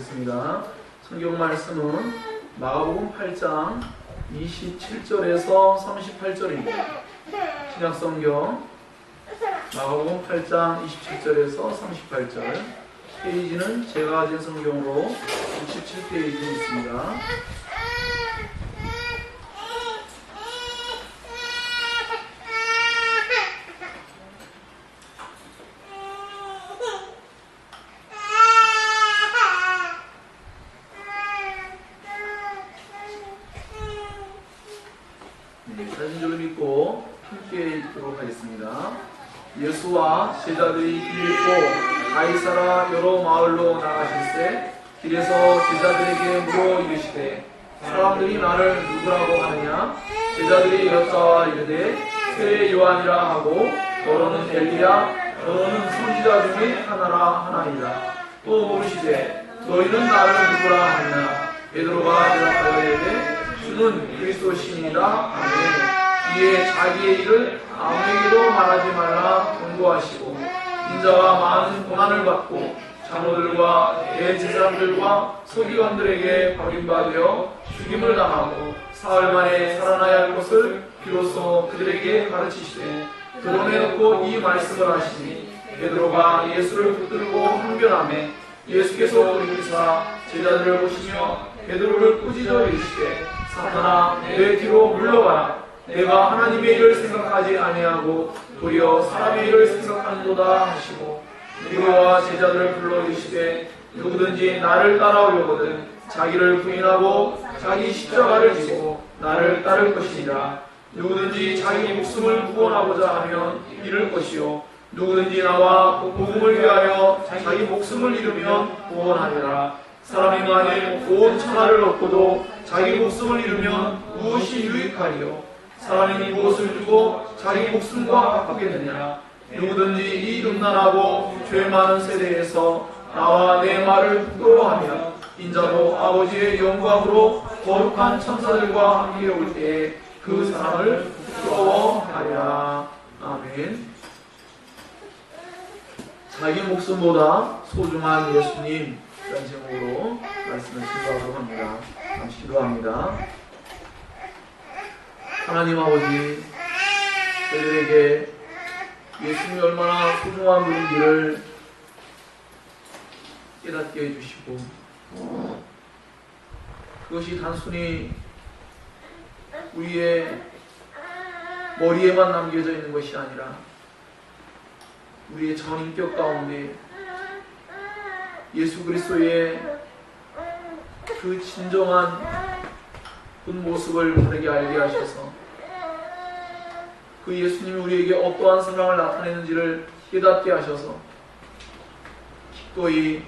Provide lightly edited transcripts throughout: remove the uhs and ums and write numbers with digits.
하겠습니다. 성경 말씀은 마가복음 8장 27절에서 38절입니다. 신약성경 마가복음 8장 27절에서 38절, 페이지는 제가 가진 성경으로 67페이지에 있습니다. 사진을 읽고 함께 읽도록 하겠습니다. 예수와 제자들이 길을 고 가이사라 여러 마을로 나가실새 길에서 제자들에게 물어 이르시되 사람들이 나를 누구라고 하느냐? 제자들이 여짜와 이르되 세례 요한이라 하고 너로는 엘리야 너로는 선지자 중에 하나라 하나이다. 또 물으시되 너희는 나를 누구라 하느냐? 베드로가 대답하여 이르되 주는 그리스도시니이다. 아멘. 이에 자기의 일을 아무에게도 말하지 말라 경고하시고 인자가 많은 고난을 받고 장로들과 대제사장들과 서기관들에게 버림받아 죽임을 당하고 사흘 만에 살아나야 할 것을 비로소 그들에게 가르치시되 드러내놓고 이 말씀을 하시니 베드로가 예수를 붙들고 항변하매 예수께서 돌이키사 제자들을 보시며 베드로를 꾸짖어 이르시되 사탄아 내 뒤로 물러가라. 내가 하나님의 일을 생각하지 아니하고 도리어 사람의 일을 생각하는도다 하시고 베드로와 제자들을 불러 이르시되 누구든지 나를 따라오려거든 자기를 부인하고 자기 십자가를 지고 나를 따를 것이니라. 누구든지 자기 목숨을 구원하고자 하면 잃을 것이요 누구든지 나와 복음을 위하여 자기 목숨을 잃으면 구원하리라. 사람이 만일 온 천하를 얻고도 자기 목숨을 잃으면 무엇이 유익하리요? 사람이 무엇을 주고 자기 목숨과 바꾸겠느냐? 누구든지 이 음란하고 죄 많은 세대에서 나와 내 말을 부끄러워하면 인자도 아버지의 영광으로 거룩한 천사들과 함께 올 때에 그 사람을 부끄러워하리라. 아멘. 자기 목숨보다 소중한 예수님, 이런 제목으로 말씀을 증거하도록 합니다. 잠시 기도합니다. 하나님 아버지, 저희들에게 예수님이 얼마나 소중한 분인지를 깨닫게 해주시고 그것이 단순히 우리의 머리에만 남겨져 있는 것이 아니라 우리의 전인격 가운데 예수 그리스도의 그 진정한 본 모습을 바르게 알게 하셔서 그 예수님이 우리에게 어떠한 사랑을 나타내는지를 깨닫게 하셔서 기꺼이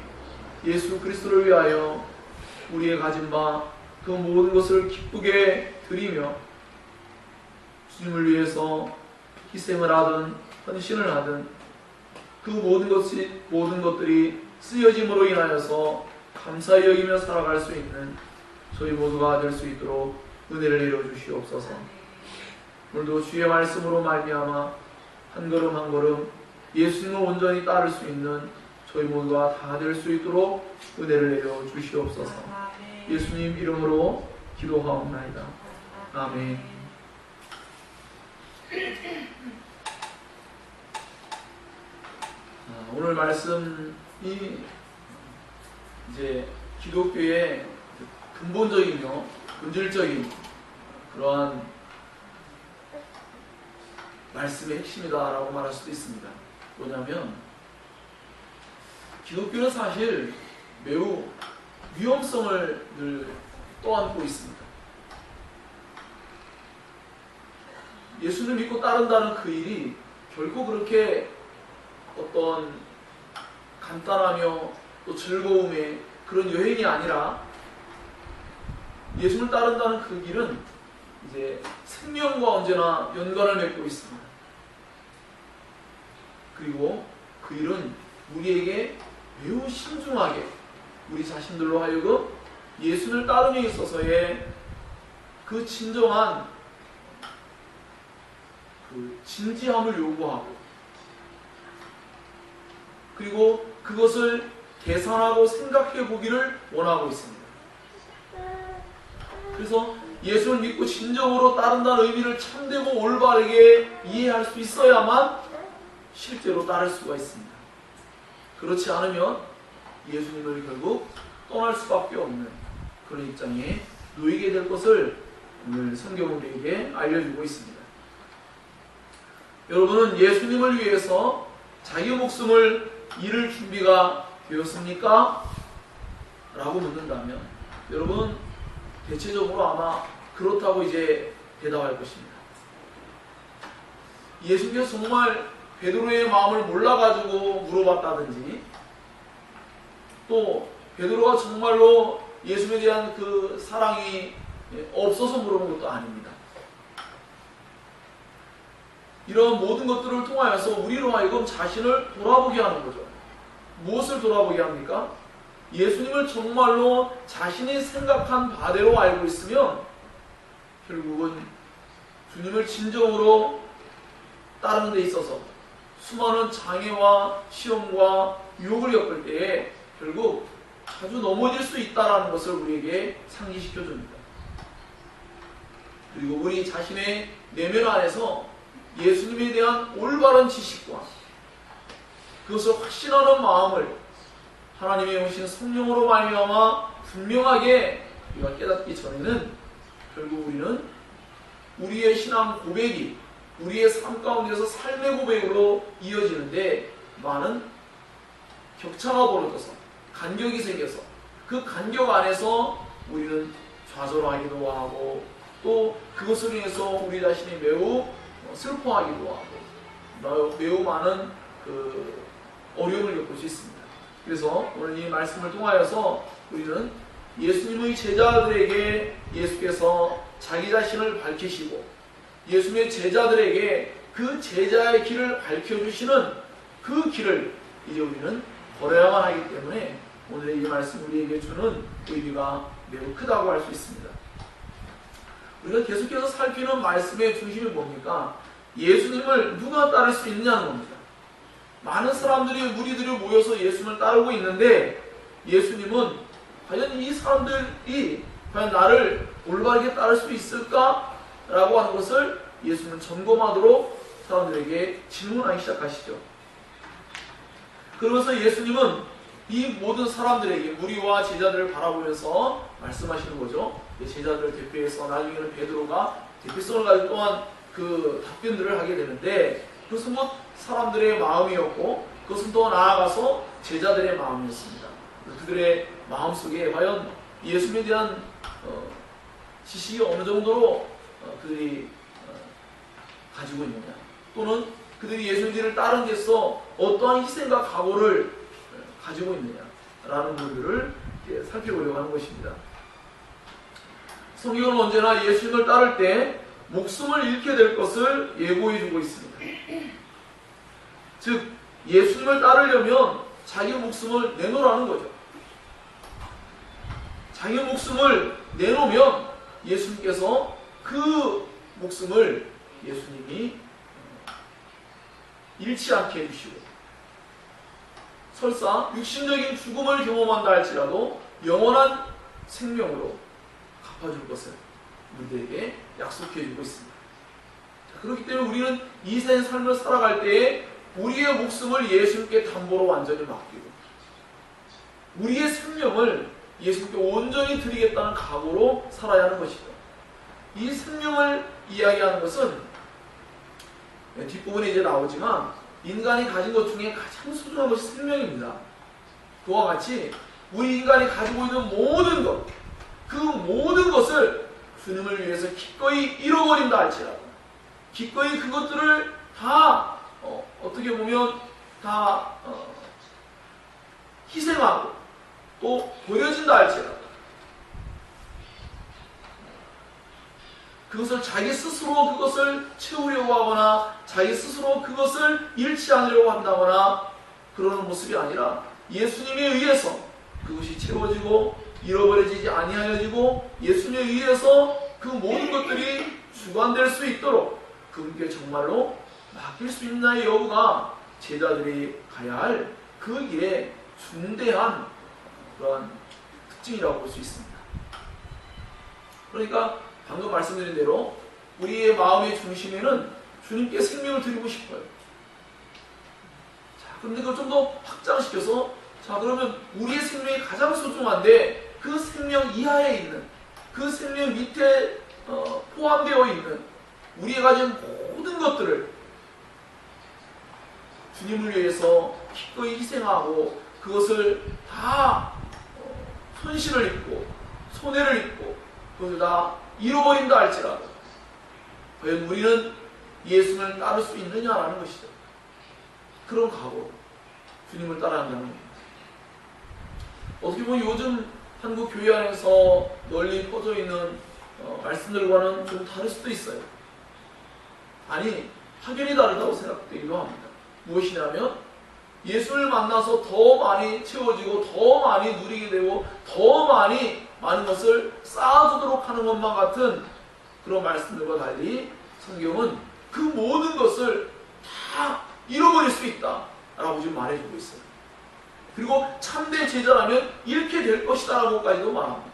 예수 그리스도를 위하여 우리의 가진 바 그 모든 것을 기쁘게 드리며 주님을 위해서 희생을 하든 헌신을 하든 그 모든 것들이 쓰여짐으로 인하여서 감사히 여기며 살아갈 수 있는 저희 모두가 될 수 있도록 은혜를 내려 주시옵소서. 오늘도 주의 말씀으로 말미암아 한 걸음 한 걸음 예수님을 온전히 따를 수 있는 저희 모두가 다 될 수 있도록 은혜를 내려 주시옵소서. 예수님 이름으로 기도하옵나이다. 아멘. 오늘 말씀이 이제 기독교의 근본적이며 본질적인 그러한 말씀의 핵심이다라고 말할 수도 있습니다. 뭐냐면 기독교는 사실 매우 위험성을 늘 떠안고 있습니다. 예수를 믿고 따른다는 그 일이 결코 그렇게 어떤 간단하며 또 즐거움의 그런 여행이 아니라 예수를 따른다는 그 길은 이제 생명과 언제나 연관을 맺고 있습니다. 그리고 그 일은 우리에게 매우 신중하게 우리 자신들로 하여금 예수를 따름에 있어서의 그 진정한 그 진지함을 요구하고 그리고 그것을 계산하고 생각해 보기를 원하고 있습니다. 그래서 예수를 믿고 진정으로 따른다는 의미를 참되고 올바르게 이해할 수 있어야만 실제로 따를 수가 있습니다. 그렇지 않으면 예수님을 결국 떠날 수밖에 없는 그런 입장에 놓이게 될 것을 오늘 성경은 우리에게 알려주고 있습니다. 여러분은 예수님을 위해서 자기 목숨을 잃을 준비가 되었습니까? 라고 묻는다면 여러분 대체적으로 아마 그렇다고 이제 대답할 것입니다. 예수께서 정말 베드로의 마음을 몰라가지고 물어봤다든지 또 베드로가 정말로 예수에 대한 그 사랑이 없어서 물어본 것도 아닙니다. 이런 모든 것들을 통하여서 우리로 하여금 자신을 돌아보게 하는 거죠. 무엇을 돌아보게 합니까? 예수님을 정말로 자신이 생각한 바대로 알고 있으면 결국은 주님을 진정으로 따르는 데 있어서 수많은 장애와 시험과 유혹을 겪을 때에 결국 자주 넘어질 수 있다는 것을 우리에게 상기시켜 줍니다. 그리고 우리 자신의 내면 안에서 예수님에 대한 올바른 지식과 그것을 확신하는 마음을 하나님의 오신 성령으로 말미암아 분명하게 우리가 깨닫기 전에는 결국 우리는 우리의 신앙 고백이 우리의 삶 가운데서 삶의 고백으로 이어지는데 많은 격차가 벌어져서 간격이 생겨서 그 간격 안에서 우리는 좌절하기도 하고 또 그것으로 인해서 우리 자신이 매우 슬퍼하기도 하고 매우 많은 그 어려움을 겪을 수 있습니다. 그래서 오늘 이 말씀을 통하여서 우리는 예수님의 제자들에게 예수께서 자기 자신을 밝히시고 예수님의 제자들에게 그 제자의 길을 밝혀주시는 그 길을 이제 우리는 걸어야만 하기 때문에 오늘의 이 말씀 우리에게 주는 의미가 매우 크다고 할 수 있습니다. 우리가 계속해서 살피는 말씀의 중심이 뭡니까? 예수님을 누가 따를 수 있느냐는 겁니다. 많은 사람들이 무리들이 모여서 예수님을 따르고 있는데 예수님은 과연 이 사람들이 과연 나를 올바르게 따를 수 있을까? 라고 하는 것을 예수님은 점검하도록 사람들에게 질문하기 시작하시죠. 그러면서 예수님은 이 모든 사람들에게 무리와 제자들을 바라보면서 말씀하시는 거죠. 제자들을 대표해서 나중에는 베드로가 대표성을 가지고 또한 그 답변들을 하게 되는데 그것은 뭐 사람들의 마음이었고 그것은 더 나아가서 제자들의 마음이었습니다. 그들의 마음속에 과연 예수님에 대한 지식이 어느 정도로 그들이 가지고 있느냐 또는 그들이 예수님을 따르는 데서 어떠한 희생과 각오를 가지고 있느냐라는 부분들을 살펴보려고 하는 것입니다. 성경은 언제나 예수님을 따를 때 목숨을 잃게 될 것을 예고해 주고 있습니다. 즉 예수님을 따르려면 자기 목숨을 내놓으라는 거죠. 자기 목숨을 내놓으면 예수님께서 그 목숨을 예수님이 잃지 않게 해주시고 설사 육신적인 죽음을 경험한다 할지라도 영원한 생명으로 갚아줄 것을 우리에게 약속해 주고 있습니다. 그렇기 때문에 우리는 이 세상 삶을 살아갈 때에 우리의 목숨을 예수님께 담보로 완전히 맡기고 우리의 생명을 예수님께 온전히 드리겠다는 각오로 살아야 하는 것이죠. 이 생명을 이야기하는 것은 뒷부분에 이제 나오지만 인간이 가진 것 중에 가장 소중한 것이 생명입니다. 그와 같이 우리 인간이 가지고 있는 모든 것, 그 모든 것을 주님을 위해서 기꺼이 잃어버린다 할지라도 기꺼이 그것들을 다 어떻게 보면 다 희생하고 또 버려진다 할지라도 그것을 자기 스스로 그것을 채우려고 하거나 자기 스스로 그것을 잃지 않으려고 한다거나 그러는 모습이 아니라 예수님에 의해서 그것이 채워지고 잃어버려지지 아니하여지고 예수님에 의해서 그 모든 것들이 주관될 수 있도록 그분께 정말로 맡길 수 있나의 여부가 제자들이 가야 할 그 길의 중대한 그런 특징이라고 볼 수 있습니다. 그러니까 방금 말씀드린 대로 우리의 마음의 중심에는 주님께 생명을 드리고 싶어요. 자, 그런데 그걸 좀 더 확장시켜서, 자, 그러면 우리의 생명이 가장 소중한데 그 생명 이하에 있는, 그 생명 밑에 포함되어 있는 우리가 가진 모든 것들을 주님을 위해서 기꺼이 희생하고 그것을 다 손실을 입고 손해를 입고 그것을 다 잃어버린다 할지라도 과연 우리는 예수님을 따를 수 있느냐라는 것이죠. 그런 각오로 주님을 따라간다는 겁니다. 어떻게 보면 요즘 한국 교회 안에서 널리 퍼져 있는 말씀들과는 좀 다를 수도 있어요. 아니, 확연히 다르다고 생각되기도 합니다. 무엇이냐면 예수를 만나서 더 많이 채워지고 더 많이 누리게 되고 더 많은 것을 쌓아두도록 하는 것만 같은 그런 말씀들과 달리 성경은 그 모든 것을 다 잃어버릴 수 있다라고 지금 말해주고 있어요. 그리고 참된 제자라면 잃게 될 것이다 라고까지도 말합니다.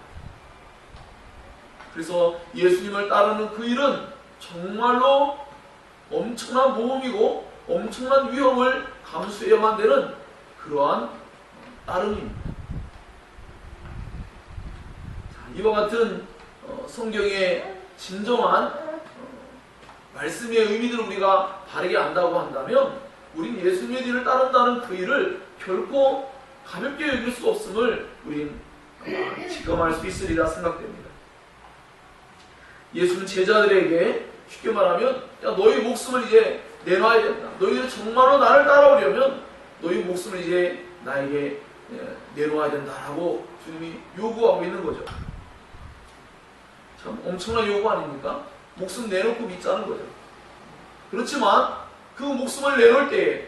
그래서 예수님을 따르는 그 일은 정말로 엄청난 모험이고 엄청난 위험을 감수해야만 되는 그러한 따름입니다. 이와 같은 성경의 진정한 말씀의 의미들을 우리가 바르게 안다고 한다면 우린 예수님의 뒤를 따른다는 그 일을 결코 가볍게 여길 수 없음을 우린 직감할 수 있으리라 생각됩니다. 예수는 제자들에게 쉽게 말하면 야, 너희 목숨을 이제 내놔야 된다. 너희들이 정말로 나를 따라오려면 너희 목숨을 이제 나에게 내놓아야 된다라고 주님이 요구하고 있는 거죠. 참 엄청난 요구 아닙니까? 목숨 내놓고 믿자는 거죠. 그렇지만 그 목숨을 내놓을 때에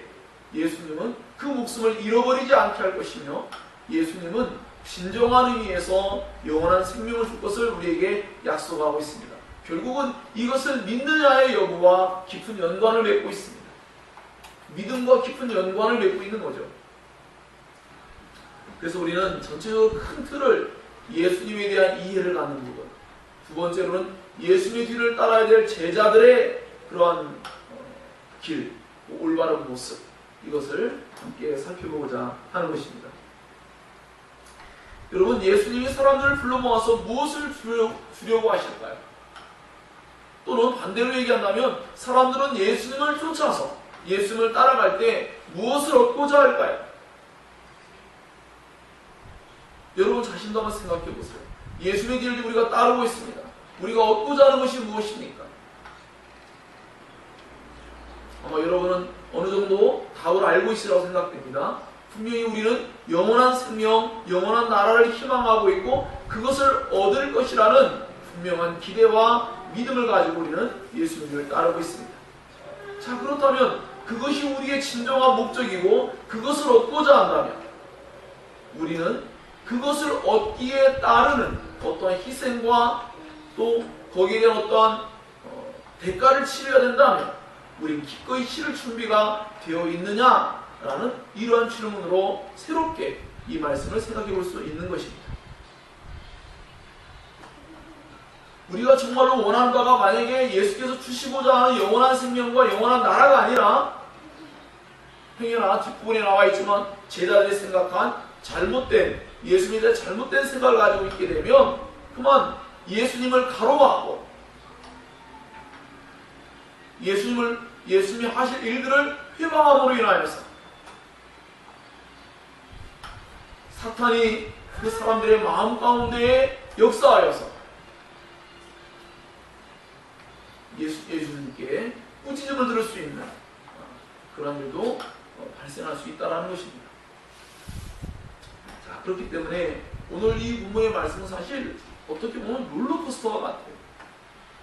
예수님은 그 목숨을 잃어버리지 않게 할 것이며 예수님은 진정한 의미에서 영원한 생명을 줄 것을 우리에게 약속하고 있습니다. 결국은 이것을 믿느냐의 여부와 깊은 연관을 맺고 있습니다. 믿음과 깊은 연관을 맺고 있는 거죠. 그래서 우리는 전체적으로 큰 틀을 예수님에 대한 이해를 갖는 부분, 두 번째로는 예수님의 뒤를 따라야 될 제자들의 그러한 길, 올바른 모습, 이것을 함께 살펴보고자 하는 것입니다. 여러분, 예수님이 사람들을 불러 모아서 무엇을 주려고 하실까요? 또는 반대로 얘기한다면 사람들은 예수님을 쫓아서 예수님을 따라갈 때 무엇을 얻고자 할까요? 여러분 자신도 한번 생각해 보세요. 예수님의 길을 우리가 따르고 있습니다. 우리가 얻고자 하는 것이 무엇입니까? 아마 여러분은 어느 정도 답을 알고 있으라고 생각됩니다. 분명히 우리는 영원한 생명, 영원한 나라를 희망하고 있고 그것을 얻을 것이라는 분명한 기대와 믿음을 가지고 우리는 예수님을 따르고 있습니다. 자, 그렇다면 그것이 우리의 진정한 목적이고 그것을 얻고자 한다면 우리는 그것을 얻기에 따르는 어떠한 희생과 또 거기에 대한 어떠한 대가를 치러야 된다면 우리는 기꺼이 치를 준비가 되어 있느냐라는 이러한 질문으로 새롭게 이 말씀을 생각해 볼 수 있는 것입니다. 우리가 정말로 원하는 바가 만약에 예수께서 주시고자 하는 영원한 생명과 영원한 나라가 아니라 행여나 뒷부분에 나와 있지만 제자들이 생각한 잘못된 예수님에 대한 잘못된 생각을 가지고 있게 되면 그만 예수님을 가로막고 예수님이 하실 일들을 회방함으로 인하여서 사탄이 그 사람들의 마음 가운데에 역사하여서 예수님께 꾸짖음을 들을 수 있는 그런 일도 발생할 수 있다는 것입니다. 자, 그렇기 때문에 오늘 이 본문의 말씀은 사실 어떻게 보면 롤러코스터와 같아요.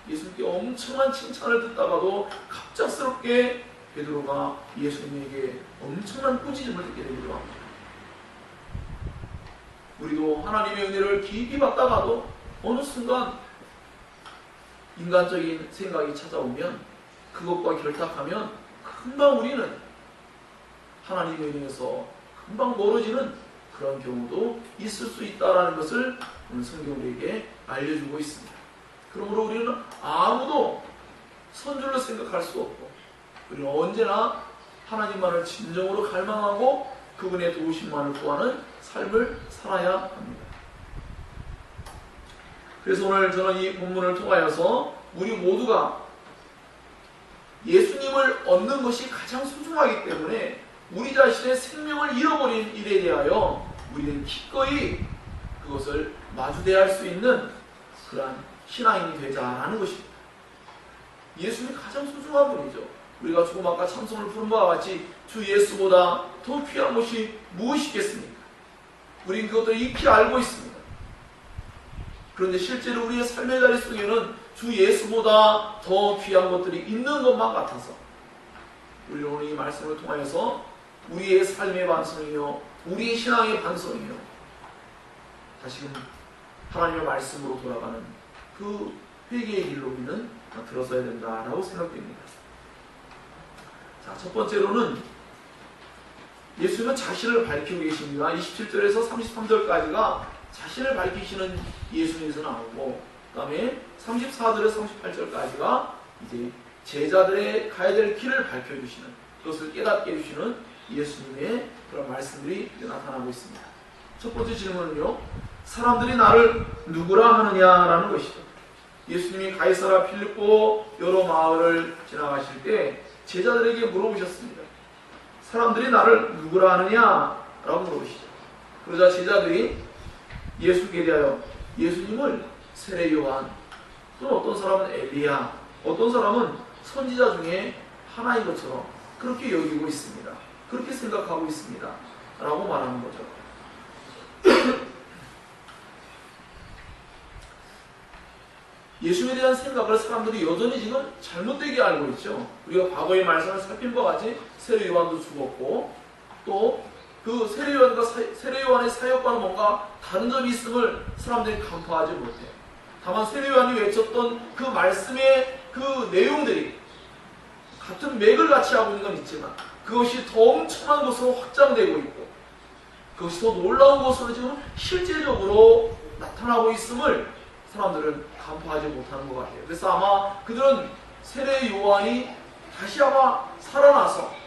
예수님께 엄청난 칭찬을 듣다가도 갑작스럽게 베드로가 예수님에게 엄청난 꾸짖음을 듣게 되기도 합니다. 우리도 하나님의 은혜를 깊이 받다가도 어느 순간 인간적인 생각이 찾아오면 그것과 결탁하면 금방 우리는 하나님의 은혜에서 금방 멀어지는 그런 경우도 있을 수 있다는 것을 성경이 우리에게 알려주고 있습니다. 그러므로 우리는 아무도 선줄로 생각할 수 없고 우리는 언제나 하나님만을 진정으로 갈망하고 그분의 도우심만을 구하는 삶을 살아야 합니다. 그래서 오늘 저는 이 본문을 통하여서 우리 모두가 예수님을 얻는 것이 가장 소중하기 때문에 우리 자신의 생명을 잃어버린 일에 대하여 우리는 기꺼이 그것을 마주대할 수 있는 그러한 신앙인이 되자라는 것입니다. 예수님이 가장 소중한 분이죠. 우리가 조금 아까 찬송을 부른 바와 같이 주 예수보다 더 귀한 것이 무엇이겠습니까? 우리는 그것들을 익히 알고 있습니다. 그런데 실제로 우리의 삶의 자리 속에는 주 예수보다 더 귀한 것들이 있는 것만 같아서 우리는 오늘 이 말씀을 통하여서 우리의 삶의 반성이요 우리의 신앙의 반성이요 다시금 하나님의 말씀으로 돌아가는 그 회개의 길로 우리는 들어서야 된다라고 생각됩니다. 자, 첫 번째로는 예수님은 자신을 밝히고 계십니다. 27절에서 33절까지가 자신을 밝히시는 예수님에서 나오고 그 다음에 34절에서 38절까지가 이제 제자들의 가야 될 길을 밝혀주시는 그것을 깨닫게 해주시는 예수님의 그런 말씀들이 나타나고 있습니다. 첫 번째 질문은요, 사람들이 나를 누구라 하느냐라는 것이죠. 예수님이 가이사라 필립보 여러 마을을 지나가실 때 제자들에게 물어보셨습니다. 사람들이 나를 누구라 하느냐라고 물어보시죠. 그러자 제자들이 예수께 대하여 예수님을 세례 요한, 또 어떤 사람은 엘리야, 어떤 사람은 선지자 중에 하나인 것처럼 그렇게 여기고 있습니다. 그렇게 생각하고 있습니다. 라고 말하는 거죠. 예수에 대한 생각을 사람들이 여전히 지금 잘못되게 알고 있죠. 우리가 과거의 말씀을 살핀 바와 같이 세례 요한도 죽었고 또 그 세례 요한의 사역과는 뭔가 다른 점이 있음을 사람들이 간파하지 못해요. 다만 세례 요한이 외쳤던 그 말씀의 그 내용들이 같은 맥을 같이 하고 있는 건 있지만 그것이 더 엄청난 것으로 확장되고 있고 그것이 더 놀라운 것으로 지금 실제적으로 나타나고 있음을 사람들은 간파하지 못하는 것 같아요. 그래서 아마 그들은 세례 요한이 다시 아마 살아나서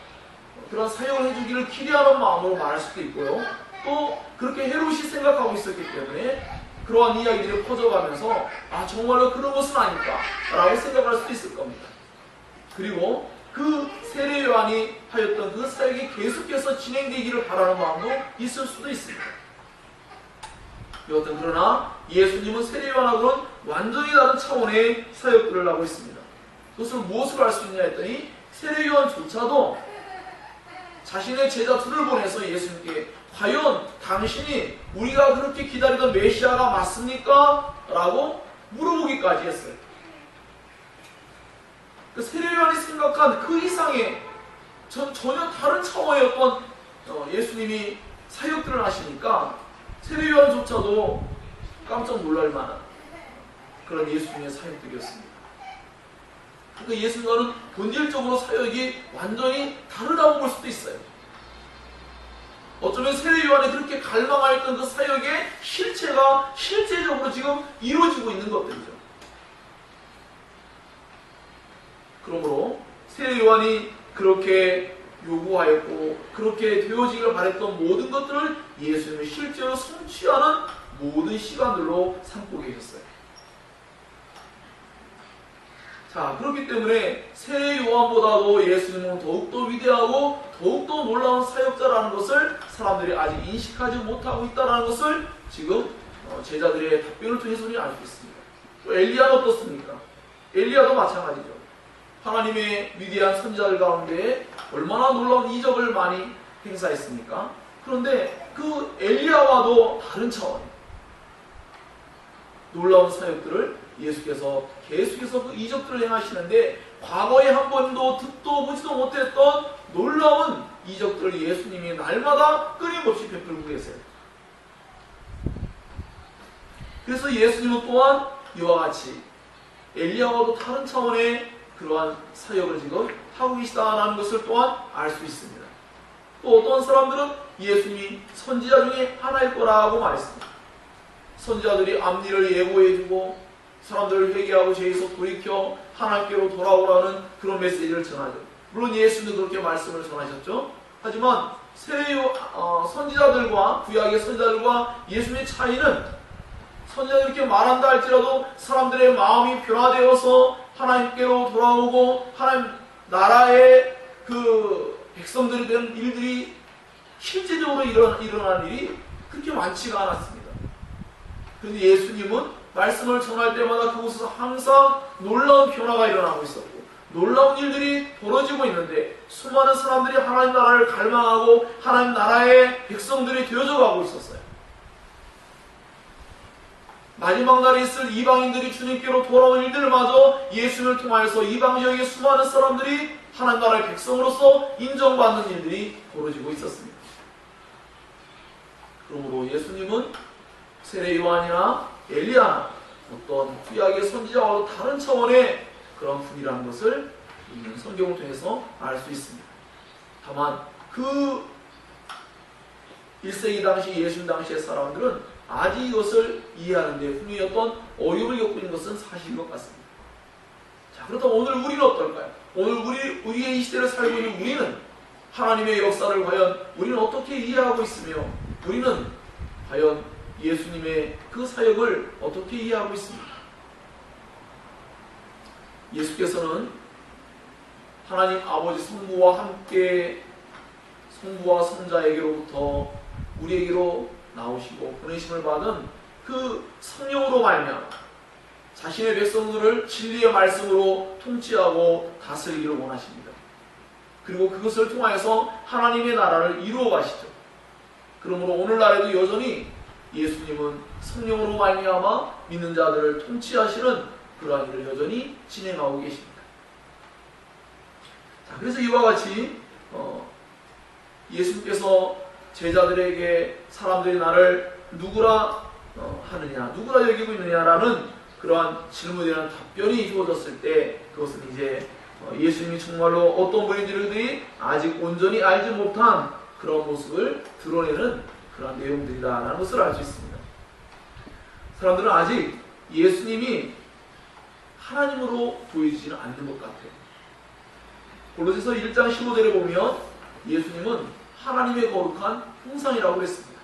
그런 사역을 해주기를 기대하는 마음으로 말할 수도 있고요. 또 그렇게 헤롯이 생각하고 있었기 때문에 그러한 이야기들이 퍼져가면서 아 정말로 그런 것은 아닐까 라고 생각할 수도 있을 겁니다. 그리고 그 세례 요한이 하였던 그 사역이 계속해서 진행되기를 바라는 마음도 있을 수도 있습니다. 여하튼 그러나 예수님은 세례 요한하고는 완전히 다른 차원의 사역들을 하고 있습니다. 그것을 무엇으로 알 수 있냐 했더니 세례 요한조차도 자신의 제자들을 보내서 예수님께 과연 당신이 우리가 그렇게 기다리던 메시아가 맞습니까? 라고 물어보기까지 했어요. 그 세례 요한이 생각한 그 이상의 전혀 다른 차원의 어떤 예수님이 사역들을 하시니까 세례 요한조차도 깜짝 놀랄 만한 그런 예수님의 사역들이었습니다. 그러니까 예수님과는 본질적으로 사역이 완전히 다르다고 볼 수도 있어요. 어쩌면 세례 요한이 그렇게 갈망하였던 그 사역의 실체가 실제적으로 지금 이루어지고 있는 것들이죠. 그러므로 세례 요한이 그렇게 요구하였고 그렇게 되어지기를 바랬던 모든 것들을 예수님이 실제로 성취하는 모든 시간들로 삼고 계셨어요. 자, 그렇기 때문에 세례 요한보다도 예수님은 더욱더 위대하고 더욱더 놀라운 사역자라는 것을 사람들이 아직 인식하지 못하고 있다는 것을 지금 제자들의 답변을 통해서 알 수 있습니다. 또 엘리야는 어떻습니까? 엘리야도 마찬가지죠. 하나님의 위대한 선지자들 가운데 얼마나 놀라운 이적을 많이 행사했습니까? 그런데 그 엘리야와도 다른 차원 놀라운 사역들을 예수께서 계속해서 그 이적들을 행하시는데 과거에 한 번도 듣도 보지도 못했던 놀라운 이적들을 예수님이 날마다 끊임없이 베풀고 계세요. 그래서 예수님은 또한 이와 같이 엘리야와도 다른 차원의 그러한 사역을 지금 하고 계시다는 것을 또한 알 수 있습니다. 또 어떤 사람들은 예수님이 선지자 중에 하나일 거라고 말했습니다. 선지자들이 앞일을 예고해주고 사람들을 회개하고 죄에서 돌이켜 하나님께로 돌아오라는 그런 메시지를 전하죠. 물론 예수님도 그렇게 말씀을 전하셨죠. 하지만 선지자들과 구약의 선지자들과 예수님의 차이는, 선지자들이 이렇게 말한다 할지라도 사람들의 마음이 변화되어서 하나님께로 돌아오고 하나님 나라의 그 백성들이 된 일들이 실제적으로 일어난 일이 그렇게 많지가 않았습니다. 그런데 예수님은 말씀을 전할 때마다 그곳에서 항상 놀라운 변화가 일어나고 있었고 놀라운 일들이 벌어지고 있는데 수많은 사람들이 하나님 나라를 갈망하고 하나님 나라의 백성들이 되어져 가고 있었어요. 마지막 날에 있을 이방인들이 주님께로 돌아온 일들마저 예수님을 통하여서 이방 지역의 수많은 사람들이 하나님 나라의 백성으로서 인정받는 일들이 벌어지고 있었습니다. 그러므로 예수님은 세례 요한이나 엘리야나 어떤 구약의 선지자와도 다른 차원의 그런 분이라는 것을 성경을 통해서 알 수 있습니다. 다만 그 1세기 당시 예수님 당시의 사람들은 아직 이것을 이해하는 데 분명히 어떤 어려움을 겪고 있는 것은 사실인 것 같습니다. 자, 그렇다면 오늘 우리는 어떨까요? 오늘 우리의 이 시대를 살고 있는 우리는 하나님의 역사를 과연 우리는 어떻게 이해하고 있으며 우리는 과연 예수님의 그 사역을 어떻게 이해하고 있습니까? 예수께서는 하나님 아버지 성부와 함께 성부와 성자에게로부터 우리에게로 나오시고 보내심을 받은 그 성령으로 말미암아 자신의 백성들을 진리의 말씀으로 통치하고 다스리기를 원하십니다. 그리고 그것을 통하여서 하나님의 나라를 이루어 가시죠. 그러므로 오늘날에도 여전히 예수님은 성령으로 말미암아 믿는 자들을 통치하시는 그러한 일을 여전히 진행하고 계십니다. 자, 그래서 이와 같이 예수님께서 제자들에게 사람들이 나를 누구라 하느냐, 누구라 여기고 있느냐라는 그러한 질문이라는 답변이 주어졌을 때 그것은 이제 예수님이 정말로 어떤 분인지를 그들이 아직 온전히 알지 못한 그런 모습을 드러내는 그런 내용들이다라는 것을 알 수 있습니다. 사람들은 아직 예수님이 하나님으로 보이지는 않는 것 같아요. 골로새서 1장 15절에 보면 예수님은 하나님의 거룩한 형상이라고 했습니다.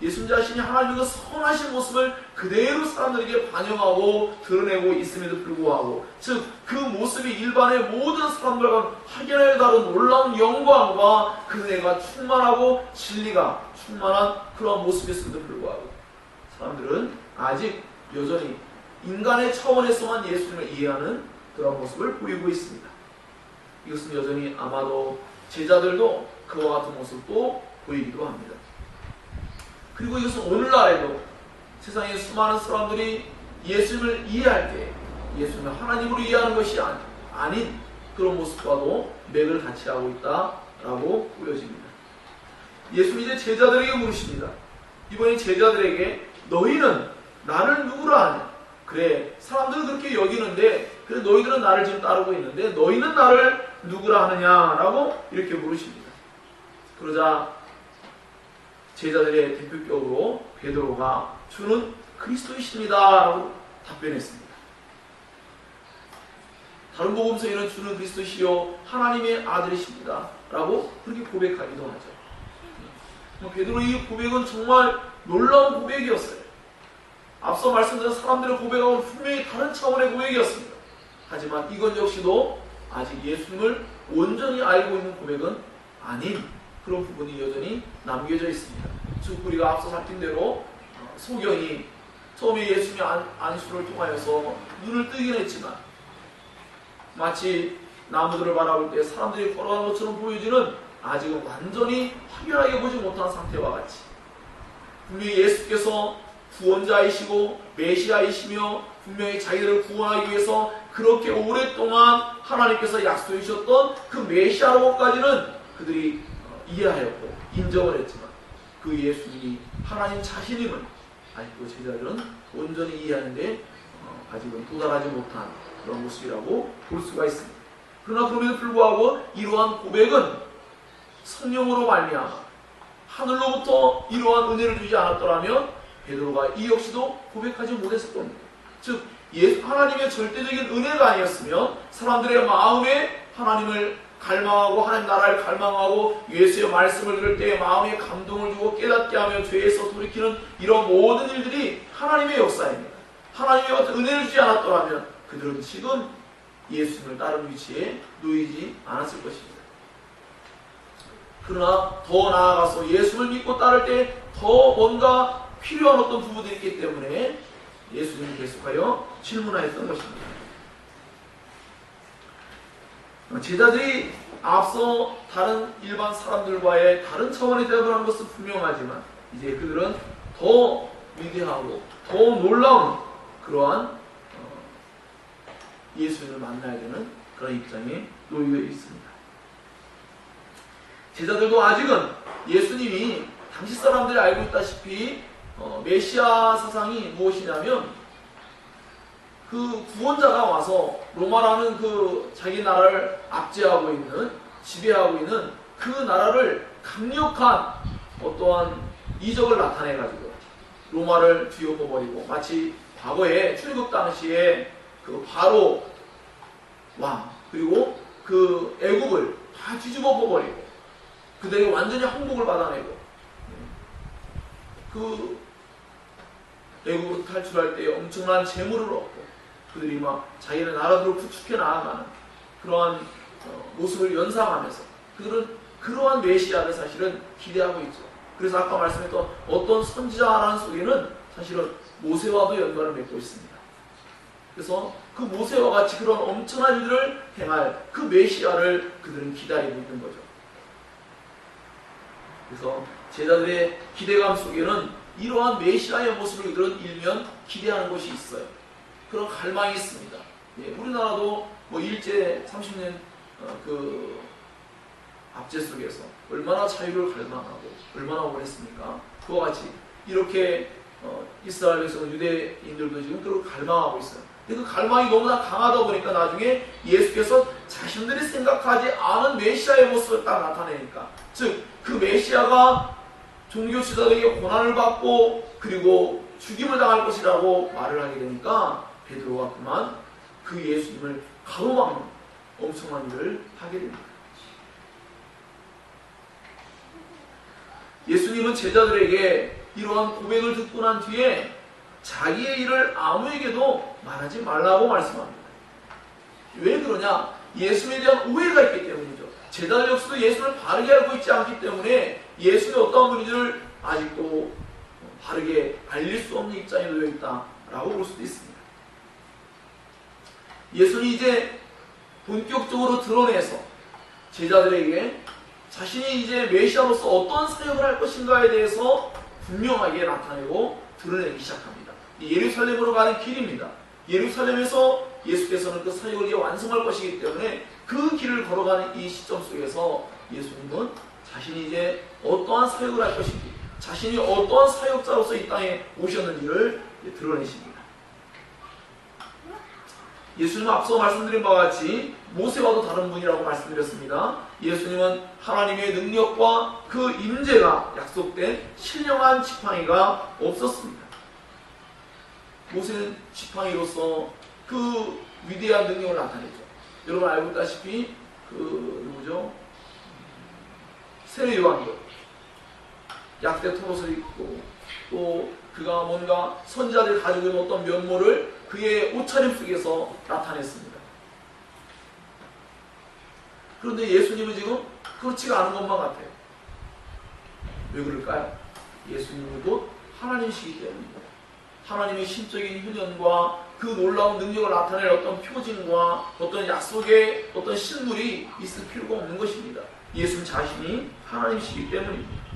예수님 자신이 하나님의 선하신 모습을 그대로 사람들에게 반영하고 드러내고 있음에도 불구하고, 즉 그 모습이 일반의 모든 사람들과 확연하게 다른 놀라운 영광과 그 은혜가 충만하고 진리가 충만한 그런 모습이었음에도 불구하고 사람들은 아직 여전히 인간의 차원에서만 예수님을 이해하는 그런 모습을 보이고 있습니다. 이것은 여전히 아마도 제자들도 그와 같은 모습도 보이기도 합니다. 그리고 이것은 오늘날에도 세상의 수많은 사람들이 예수님을 이해할 때 예수님을 하나님으로 이해하는 것이 아닌 그런 모습과도 맥을 같이 하고 있다라고 보여집니다. 예수님이 이제 제자들에게 물으십니다. 이번에 제자들에게 너희는 나를 누구라 하냐? 그래, 사람들은 그렇게 여기는데 그래 너희들은 나를 지금 따르고 있는데 너희는 나를 누구라 하느냐라고 이렇게 물으십니다. 그러자 제자들의 대표격으로 베드로가 주는 그리스도이십니다 라고 답변했습니다. 다른 복음서에는 주는 그리스도시요 하나님의 아들이십니다 라고 그렇게 고백하기도 하죠. 베드로의 고백은 정말 놀라운 고백이었어요. 앞서 말씀드린 사람들의 고백하고는 분명히 다른 차원의 고백이었습니다. 하지만 이건 역시도 아직 예수님을 온전히 알고 있는 고백은 아닌 그런 부분이 여전히 남겨져 있습니다. 즉 우리가 앞서 살핀 대로 소경이 처음에 예수님의 안수를 통하여서 눈을 뜨긴 했지만 마치 나무들을 바라볼 때 사람들이 걸어가는 것처럼 보여지는 아직은 완전히 확연하게 보지 못한 상태와 같이 분명히 예수께서 구원자이시고 메시아이시며 분명히 자기들을 구원하기 위해서 그렇게 오랫동안 하나님께서 약속해 주셨던 그 메시아로까지는 그들이 이해하였고 인정을 했지만 그 예수님이 하나님 자신임을 아직도 제자들은 온전히 이해하는데 아직은 도달하지 못한 그런 모습이라고 볼 수가 있습니다. 그러나 그럼에도 불구하고 이러한 고백은 성령으로 말미암아 하늘로부터 이러한 은혜를 주지 않았더라면 베드로가 이 역시도 고백하지 못했을 겁니다. 즉 하나님의 절대적인 은혜가 아니었으면 사람들의 마음에 하나님을 갈망하고 하나님 나라를 갈망하고 예수의 말씀을 들을 때 마음에 감동을 주고 깨닫게 하며 죄에서 돌이키는 이런 모든 일들이 하나님의 역사입니다. 하나님의 어떤 은혜를 주지 않았더라면 그들은 지금 예수님을 따르는 위치에 놓이지 않았을 것입니다. 그러나 더 나아가서 예수를 믿고 따를 때 더 뭔가 필요한 어떤 부분들이 있기 때문에 예수님이 계속하여 질문하였던 것입니다. 제자들이 앞서 다른 일반 사람들과의 다른 차원의 대답을 한 것은 분명하지만 이제 그들은 더 위대하고 더 놀라운 그러한 예수님을 만나야 되는 그런 입장에 놓여 있습니다. 제자들도 아직은 예수님이 당시 사람들이 알고 있다시피 메시아 사상이 무엇이냐면 그 구원자가 와서 로마라는 그 자기 나라를 압제하고 있는 지배하고 있는 그 나라를 강력한 어떠한 이적을 나타내가지고 로마를 뒤엎어버리고 마치 과거에 출애굽 당시에 그 바로 왕 그리고 그 애국을 다 뒤집어버리고 그들에게 완전히 항복을 받아내고 그 애국으로 탈출할 때 엄청난 재물을 얻고 그들이 막 자기네 나라들을 구축해 나아가는 그러한 모습을 연상하면서 그들은 그러한 메시아를 사실은 기대하고 있죠. 그래서 아까 말씀했던 어떤 선지자라는 속에는 사실은 모세와도 연관을 맺고 있습니다. 그래서 그 모세와 같이 그런 엄청난 일을 행할 그 메시아를 그들은 기다리고 있는 거죠. 그래서 제자들의 기대감 속에는 이러한 메시아의 모습을 그들은 일면 기대하는 것이 있어요. 그런 갈망이 있습니다. 예, 우리나라도 뭐 일제 30년 그 압제 속에서 얼마나 자유를 갈망하고 얼마나 원했습니까? 그와 같이 이렇게 이스라엘 백성 유대인들도 지금 그걸 갈망하고 있어요. 근데 그 갈망이 너무나 강하다 보니까 나중에 예수께서 자신들이 생각하지 않은 메시아의 모습을 딱 나타내니까 즉 그 메시아가 종교 지도자에게 고난을 받고 그리고 죽임을 당할 것이라고 말을 하게 되니까 베드로가 그만 그 예수님을 가로막는 엄청난 일을 하게 됩니다. 예수님은 제자들에게 이러한 고백을 듣고 난 뒤에 자기의 일을 아무에게도 말하지 말라고 말씀합니다. 왜 그러냐? 예수님에 대한 오해가 있기 때문이죠. 제자들 역시도 예수를 바르게 알고 있지 않기 때문에 예수님이 어떠한 분인지를 아직도 바르게 알릴 수 없는 입장에 놓여 있다라고 볼 수도 있습니다. 예수님이 이제 본격적으로 드러내서 제자들에게 자신이 이제 메시아로서 어떤 사역을 할 것인가에 대해서 분명하게 나타내고 드러내기 시작합니다. 예루살렘으로 가는 길입니다. 예루살렘에서 예수께서는 그 사역을 이제 완성할 것이기 때문에 그 길을 걸어가는 이 시점 속에서 예수님은 자신이 이제 어떠한 사역을 할 것인지 자신이 어떠한 사역자로서 이 땅에 오셨는지를 드러내십니다. 예수님은 앞서 말씀드린 바와 같이 모세와도 다른 분이라고 말씀드렸습니다. 예수님은 하나님의 능력과 그 임재가 약속된 신령한 지팡이가 없었습니다. 모세는 지팡이로서 그 위대한 능력을 나타냈죠. 여러분 알고 있다시피 누구죠? 세례 요한도 약대 토롯을 입고 또 그가 뭔가 선지자들이 가지고 있는 어떤 면모를 그의 옷차림 속에서 나타냈습니다. 그런데 예수님은 지금 그렇지가 않은 것만 같아요. 왜 그럴까요? 예수님은 곧 하나님이시기 때문입니다. 하나님의 신적인 훈련과 그 놀라운 능력을 나타낼 어떤 표징과 어떤 약속의 어떤 실물이 있을 필요가 없는 것입니다. 예수님 자신이 하나님이시기 때문입니다.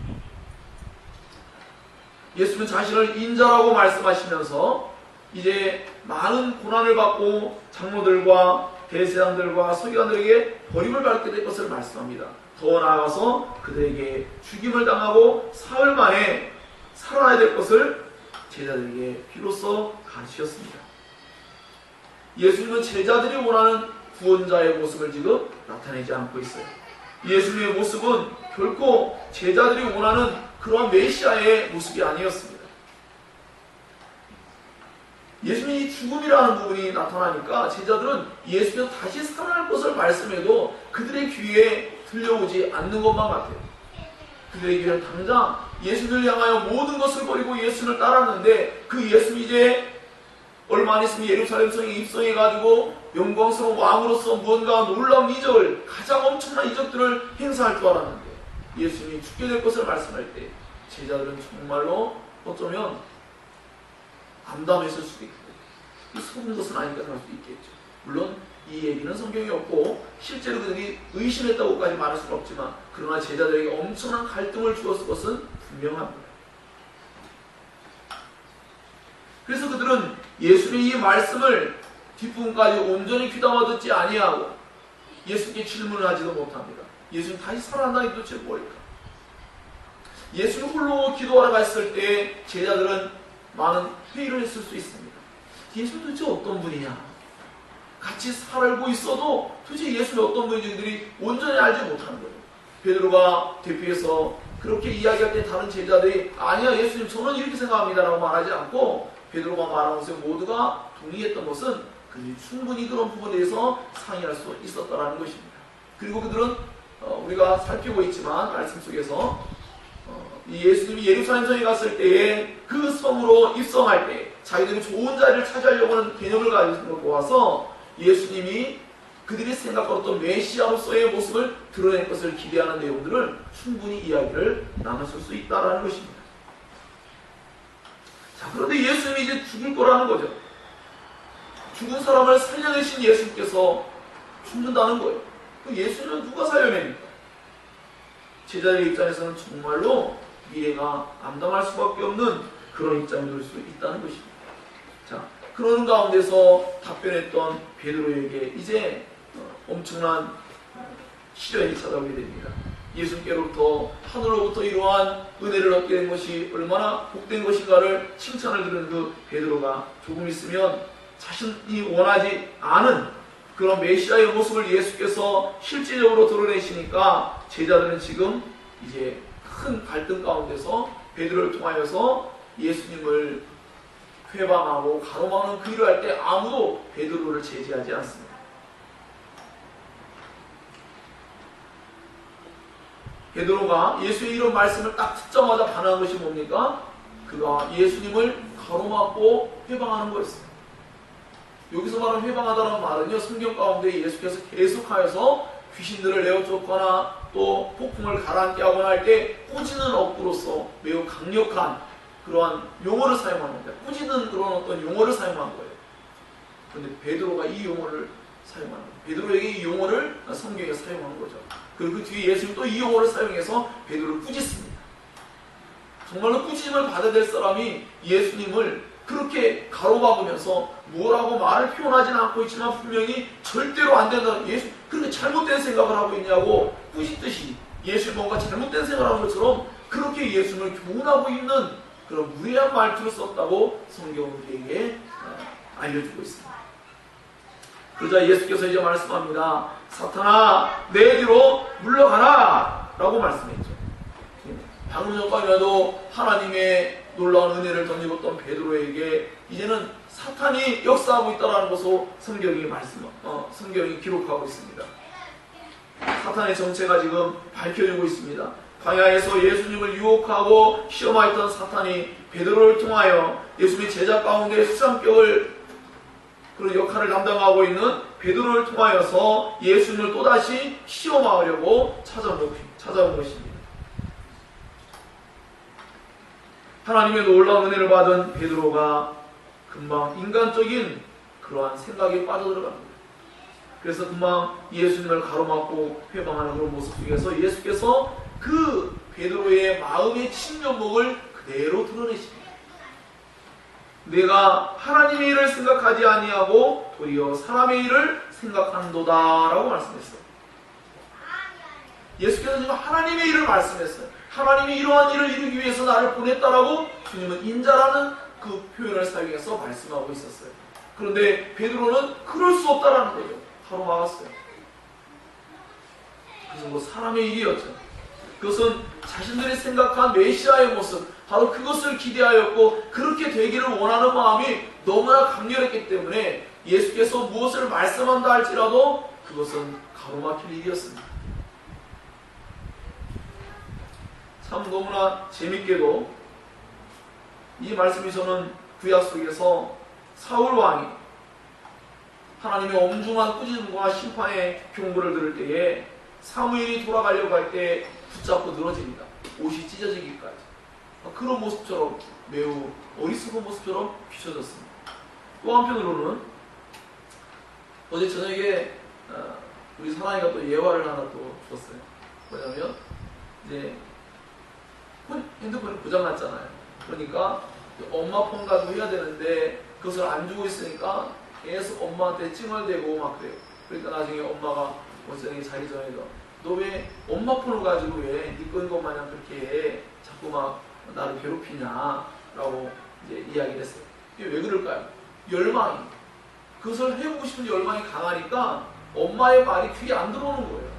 예수는 자신을 인자라고 말씀하시면서 이제 많은 고난을 받고 장로들과 대제사장들과 서기관들에게 버림을 받게 될 것을 말씀합니다. 더 나아가서 그들에게 죽임을 당하고 사흘 만에 살아나야 될 것을 제자들에게 비로소 가르치셨습니다. 예수님은 제자들이 원하는 구원자의 모습을 지금 나타내지 않고 있어요. 예수님의 모습은 결코 제자들이 원하는 그러한 메시아의 모습이 아니었습니다. 예수님이 죽음이라는 부분이 나타나니까 제자들은 예수께서 다시 살아날 것을 말씀해도 그들의 귀에 들려오지 않는 것만 같아요. 그들의 귀에는 당장 예수를 향하여 모든 것을 버리고 예수를 따랐는데 그 예수님이 이제 얼마 안 있으면 예루살렘 성에 입성해가지고 영광스러운 왕으로서 무언가 놀라운 이적을, 가장 엄청난 이적들을 행사할 줄 알았는데 예수님이 죽게 될 것을 말씀할 때 제자들은 정말로 어쩌면 암담했을 수도 있고 속은 것은 아니까 생각할 수도 있겠죠. 물론 이 얘기는 성경에 없고 실제로 그들이 의심했다고까지 말할 수는 없지만 그러나 제자들에게 엄청난 갈등을 주었을 것은 분명합니다. 그래서 그들은 예수의 이 말씀을 뒷부분까지 온전히 귀담아 듣지 아니하고 예수께 질문을 하지도 못합니다. 예수님 다시 살아난다는 게 도대체 뭘까? 예수님 홀로 기도하러 갔을 때 제자들은 많은 회의를 했을 수 있습니다. 예수님 도대체 어떤 분이냐? 같이 살고 있어도 도대체 예수님이 어떤 분인지 그들이 온전히 알지 못하는 거예요. 베드로가 대피해서 그렇게 이야기할 때 다른 제자들이 아니야 예수님 저는 이렇게 생각합니다 라고 말하지 않고 베드로가 말한 것에 모두가 동의했던 것은 그들이 충분히 그런 부분에 대해서 상의할 수 있었다는 것입니다. 그리고 그들은 우리가 살피고 있지만 말씀 속에서 이 예수님이 예루살렘 성에 갔을 때에 그 성으로 입성할 때 자기들이 좋은 자리를 차지하려고 하는 개념을 가지고 있는 걸 보아서 예수님이 그들이 생각하던 메시아로서의 모습을 드러낼 것을 기대하는 내용들을 충분히 이야기를 나눴을 수 있다는 것입니다. 자, 그런데 예수님이 이제 죽을 거라는 거죠. 죽은 사람을 살려내신 예수님께서 죽는다는 거예요. 그 예수님은 누가 살려냅니까? 제자의 입장에서는 정말로 미래가 암담할 수밖에 없는 그런 입장이 될 수 있다는 것입니다. 자, 그러는 가운데서 답변했던 베드로에게 이제 엄청난 시련이 찾아오게 됩니다. 예수님께로부터 하늘로부터 이러한 은혜를 얻게 된 것이 얼마나 복된 것인가를 칭찬을 들은 그 베드로가 조금 있으면 자신이 원하지 않은 그런 메시아의 모습을 예수께서 실질적으로 드러내시니까 제자들은 지금 이제 큰 갈등 가운데서 베드로를 통하여서 예수님을 회방하고 가로막는 그 일을 할 때 아무도 베드로를 제지하지 않습니다. 베드로가 예수의 이런 말씀을 딱 듣자마자 반응한 것이 뭡니까? 그가 예수님을 가로막고 회방하는 거였어요. 여기서 말하는 회방하다라는 말은요, 성경 가운데 예수께서 계속하여서 귀신들을 내어 쫓거나 또 폭풍을 가라앉게 하거나 할 때 꾸짖는 어구로서 매우 강력한 그러한 용어를 사용하는데, 꾸짖는 그런 어떤 용어를 사용한 거예요. 그런데 베드로가 이 용어를 사용하는 거예요. 베드로에게 이 용어를 성경에 사용한 거죠. 그리고 그 뒤에 예수님 또 이 용어를 사용해서 베드로를 꾸짖습니다. 정말로 꾸짖음을 받아야 될 사람이 예수님을 그렇게 가로막으면서 뭐라고 말을 표현하지는 않고 있지만 분명히 절대로 안 된다는, 예수 그렇게 잘못된 생각을 하고 있냐고 꾸짖듯이 예수 뭔가 잘못된 생각을 하는 것처럼 그렇게 예수님을 교훈하고 있는 그런 무례한 말투를 썼다고 성경은 우리에게 알려주고 있습니다. 그러자 예수께서 이제 말씀합니다. 사탄아 내 뒤로 물러가라 라고 말씀했죠. 방금 전까지라도 하나님의 놀라운 은혜를 던지고 있던 베드로에게 이제는 사탄이 역사하고 있다는 것을 성경이 기록하고 있습니다. 사탄의 정체가 지금 밝혀지고 있습니다. 광야에서 예수님을 유혹하고 시험하였던 사탄이 베드로를 통하여 예수님의 제자 가운데 수상격을 그런 역할을 담당하고 있는 베드로를 통하여서 예수님을 또다시 시험하려고 찾아온 것입니다. 하나님의 놀라운 은혜를 받은 베드로가 금방 인간적인 그러한 생각에 빠져들어갑니다. 그래서 금방 예수님을 가로막고 회방하는 그런 모습 속에서 예수께서 그 베드로의 마음의 진면목을 그대로 드러내십니다. 내가 하나님의 일을 생각하지 아니하고 도리어 사람의 일을 생각한도다 라고 말씀했어요. 예수께서 지금 하나님의 일을 말씀했어요. 하나님이 이러한 일을 이루기 위해서 나를 보냈다라고 주님은 인자라는 그 표현을 사용해서 말씀하고 있었어요. 그런데 베드로는 그럴 수 없다라는 거죠. 바로 막았어요. 그래서 뭐 사람의 일이었죠. 그것은 자신들이 생각한 메시아의 모습, 바로 그것을 기대하였고 그렇게 되기를 원하는 마음이 너무나 강렬했기 때문에 예수께서 무엇을 말씀한다 할지라도 그것은 가로막힐 일이었습니다. 참 너무나 재밌게도 이 말씀이 저는 구약 속에서 사울 왕이 하나님의 엄중한 꾸짖음과 심판의 경고를 들을 때에 사무엘이 돌아가려고 할 때 붙잡고 늘어집니다. 옷이 찢어지기까지. 그런 모습처럼 매우 어리석은 모습처럼 비춰졌습니다. 또 한편으로는 어제 저녁에 우리 사랑이가 또 예화를 하나 또 줬어요. 뭐냐면 이제 핸드폰이 고장났잖아요. 그러니까 엄마 폰 가지고 해야 되는데 그것을 안 주고 있으니까 계속 엄마한테 찡얼대고 막 그래요. 그러니까 나중에 엄마가 어쩌니 자기 전에도 너 왜 엄마 폰을 가지고 왜 네 거인 것 마냥 그렇게 자꾸 막 나를 괴롭히냐 라고 이제 이야기를 했어요. 이게 왜 그럴까요? 열망이, 그것을 해보고 싶은 열망이 강하니까 엄마의 말이 귀에 안 들어오는 거예요.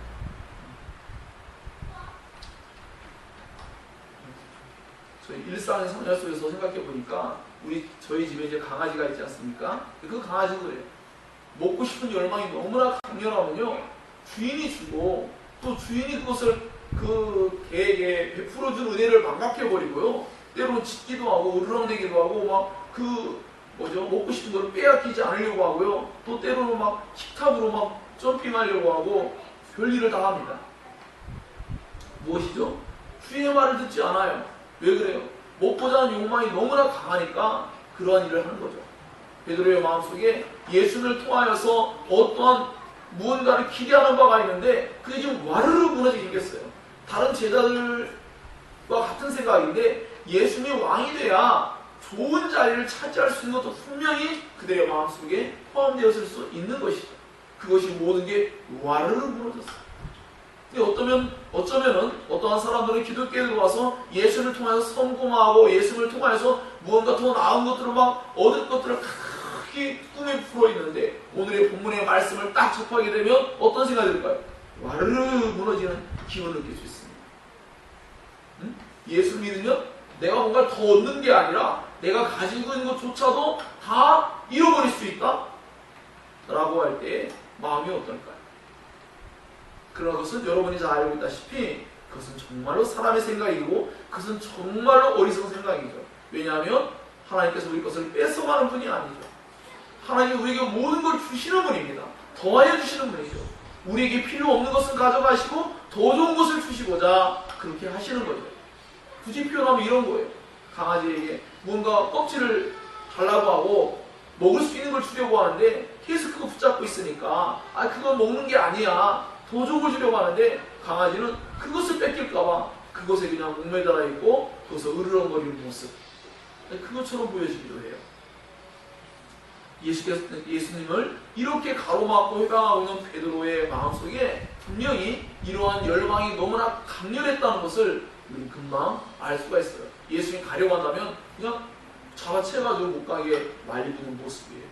저희 일상의 생활 속에서 생각해 보니까 저희 집에 이제 강아지가 있지 않습니까? 그 강아지도 그래요. 먹고 싶은 열망이 너무나 강렬하면요, 주인이 주고 또 주인이 그것을 그 개에게 베풀어준 은혜를 망각해버리고요, 때로는 짖기도 하고 으르렁대기도 하고 막 먹고 싶은 걸 빼앗기지 않으려고 하고요, 또 때로는 막 식탁으로 막 점핑하려고 하고 별일을 다 합니다. 무엇이죠? 주인의 말을 듣지 않아요. 왜 그래요? 먹고자 하는 욕망이 너무나 강하니까 그러한 일을 하는 거죠. 베드로의 마음속에 예수를 통하여서 어떠한 무언가를 기대하는 바가 있는데 그게 지금 와르르 무너지게 생겼어요. 다른 제자들과 같은 생각인데 예수님이 왕이 돼야 좋은 자리를 차지할 수 있는 것도 분명히 그들의 마음속에 포함되었을 수 있는 것이죠. 그것이 모든 게 와르르 무너졌어요. 어쩌면은 어떠한 사람들은 기독교에 들어와서 예수를 통해서 성공하고 예수를 통해서 무언가 더 나은 것들을 막 얻을 것들을 크게 꿈에 풀어있는데 오늘의 본문의 말씀을 딱 접하게 되면 어떤 생각이 들까요? 와르르 무너지는 기분을 느낄 수 있습니다. 예수 믿으면 내가 뭔가를 더 얻는 게 아니라 내가 가지고 있는 것조차도 다 잃어버릴 수 있다? 라고 할 때 마음이 어떨까요? 그런 것은 여러분이 잘 알고 있다시피 그것은 정말로 사람의 생각이고 그것은 정말로 어리석은 생각이죠. 왜냐하면 하나님께서 우리 것을 뺏어가는 분이 아니죠. 하나님이 우리에게 모든 걸 주시는 분입니다. 더하여 주시는 분이죠. 우리에게 필요 없는 것은 가져가시고 더 좋은 것을 주시고자 그렇게 하시는 거죠. 굳이 표현하면 이런 거예요. 강아지에게 뭔가 껍질을 달라고 하고 먹을 수 있는 걸 주려고 하는데 계속 그거 붙잡고 있으니까 그건 먹는 게 아니야, 더 좋은 걸 주려고 하는데 강아지는 그것을 뺏길까봐 그것에 그냥 목매달아 있고 거기서 으르렁거리는 모습, 그것처럼 보여지기도 해요. 예수님을 이렇게 가로막고 회방하고 있는 베드로의 마음속에 분명히 이러한 열망이 너무나 강렬했다는 것을 우리는 금방 알 수가 있어요. 예수님이 가려고 한다면 그냥 잡아채가지고 못 가게 말리는 모습이에요.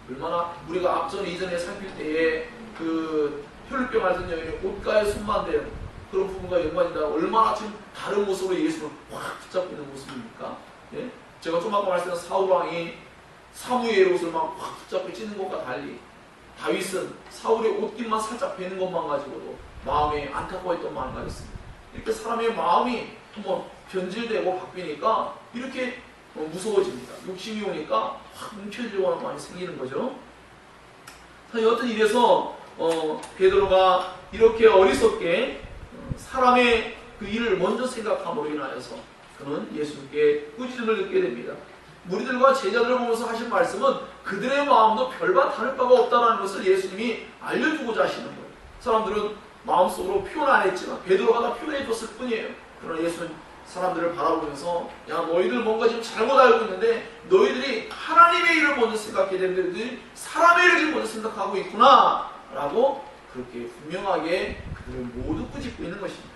얼마나 우리가 앞전에 이전에 살필 때에 그 혈루병 앓던 여인의 옷가에 손만 대는 그런 부분과 연관이다. 얼마나 지금 다른 모습으로 예수를 확 붙잡고 있는 모습입니까? 예? 제가 좀 아까 말씀드린 사울왕이 사무엘의 옷을 막 확 붙잡고 찢는 것과 달리 다윗은 사울의 옷깃만 살짝 베는 것만 가지고도 마음에 안타까워했던 마음을 가졌습니다. 이렇게 사람의 마음이 한번 변질되고 바뀌니까 이렇게 무서워집니다. 욕심이 오니까 확 뭉쳐지려고 하는 마음이 생기는 거죠. 여하튼 이래서 베드로가 이렇게 어리석게 사람의 그 일을 먼저 생각함으로 인하여서 그는 예수님께 꾸짖음을 듣게 됩니다. 무리들과 제자들을 보면서 하신 말씀은 그들의 마음도 별반 다를 바가 없다는 것을 예수님이 알려주고자 하시는 거예요. 사람들은 마음속으로 표현 안 했지만 베드로가 다 표현해 줬을 뿐이에요. 그러나 예수는 사람들을 바라보면서 야, 너희들 뭔가 지금 잘못 알고 있는데 너희들이 하나님의 일을 먼저 생각해야 되는데 너희들이 사람의 일을 먼저 생각하고 있구나 라고 그렇게 분명하게 그들을 모두 꾸짖고 있는 것입니다.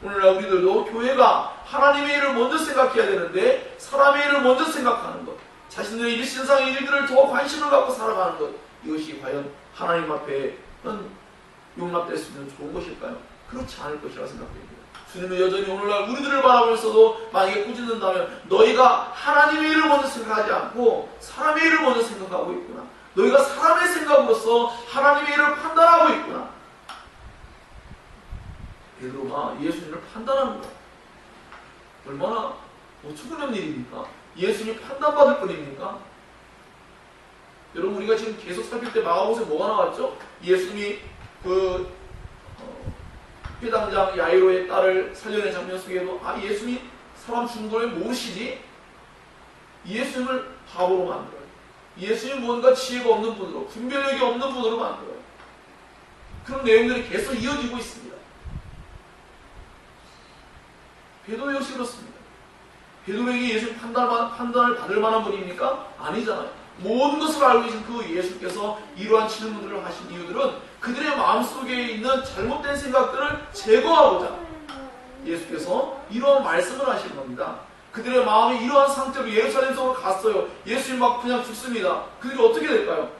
오늘날 우리들도 교회가 하나님의 일을 먼저 생각해야 되는데 사람의 일을 먼저 생각하는 것, 자신들의 일신상의 일들을 더 관심을 갖고 살아가는 것, 이것이 과연 하나님 앞에는 용납될 수 있는 좋은 것일까요? 그렇지 않을 것이라 생각됩니다. 주님은 여전히 오늘날 우리들을 바라보면서도 만약에 꾸짖는다면 너희가 하나님의 일을 먼저 생각하지 않고 사람의 일을 먼저 생각하고 있구나. 너희가 사람의 생각으로서 하나님의 일을 판단하고 있구나. 베드로가 예수님을 판단하는 거야. 얼마나 어처구니없는 일입니까? 예수님이 판단받을 뿐입니까? 여러분, 우리가 지금 계속 살필 때 마가복음에 뭐가 나왔죠? 예수님이 회당장 야이로의 딸을 살려낸 장면 속에도 예수님이 사람 죽는 걸 모르시지? 예수님을 바보로 만들어요. 예수님 뭔가 지혜가 없는 분으로, 분별력이 없는 분으로 만들어요. 그런 내용들이 계속 이어지고 있습니다. 베드로 역시 그렇습니다. 베드로에게 예수님 판단을 받을 만한 분입니까? 아니잖아요. 모든 것을 알고 계신 그 예수께서 이러한 질문들을 하신 이유들은 그들의 마음속에 있는 잘못된 생각들을 제거하고자 예수께서 이러한 말씀을 하신 겁니다. 그들의 마음이 이러한 상태로 예루살렘 속으로 갔어요. 예수님 막 그냥 죽습니다. 그들이 어떻게 될까요?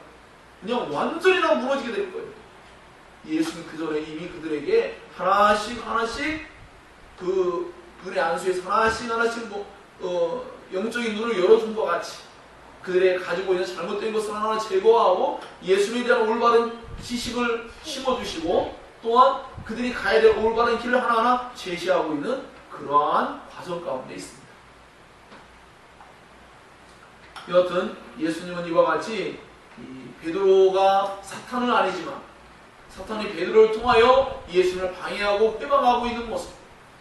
그냥 완전히 다 무너지게 될 거예요. 예수님 그 전에 이미 그들에게 하나씩 그 은혜 안수에서 하나씩 영적인 눈을 열어준 것 같이 그들의 가지고 있는 잘못된 것을 하나하나 제거하고 예수님에 대한 올바른 지식을 심어주시고 또한 그들이 가야 될 올바른 길을 하나하나 제시하고 있는 그러한 과정 가운데 있습니다. 여하튼 예수님은 이와 같이 베드로가 사탄은 아니지만 사탄이 베드로를 통하여 예수님을 방해하고 회방하고 있는 모습,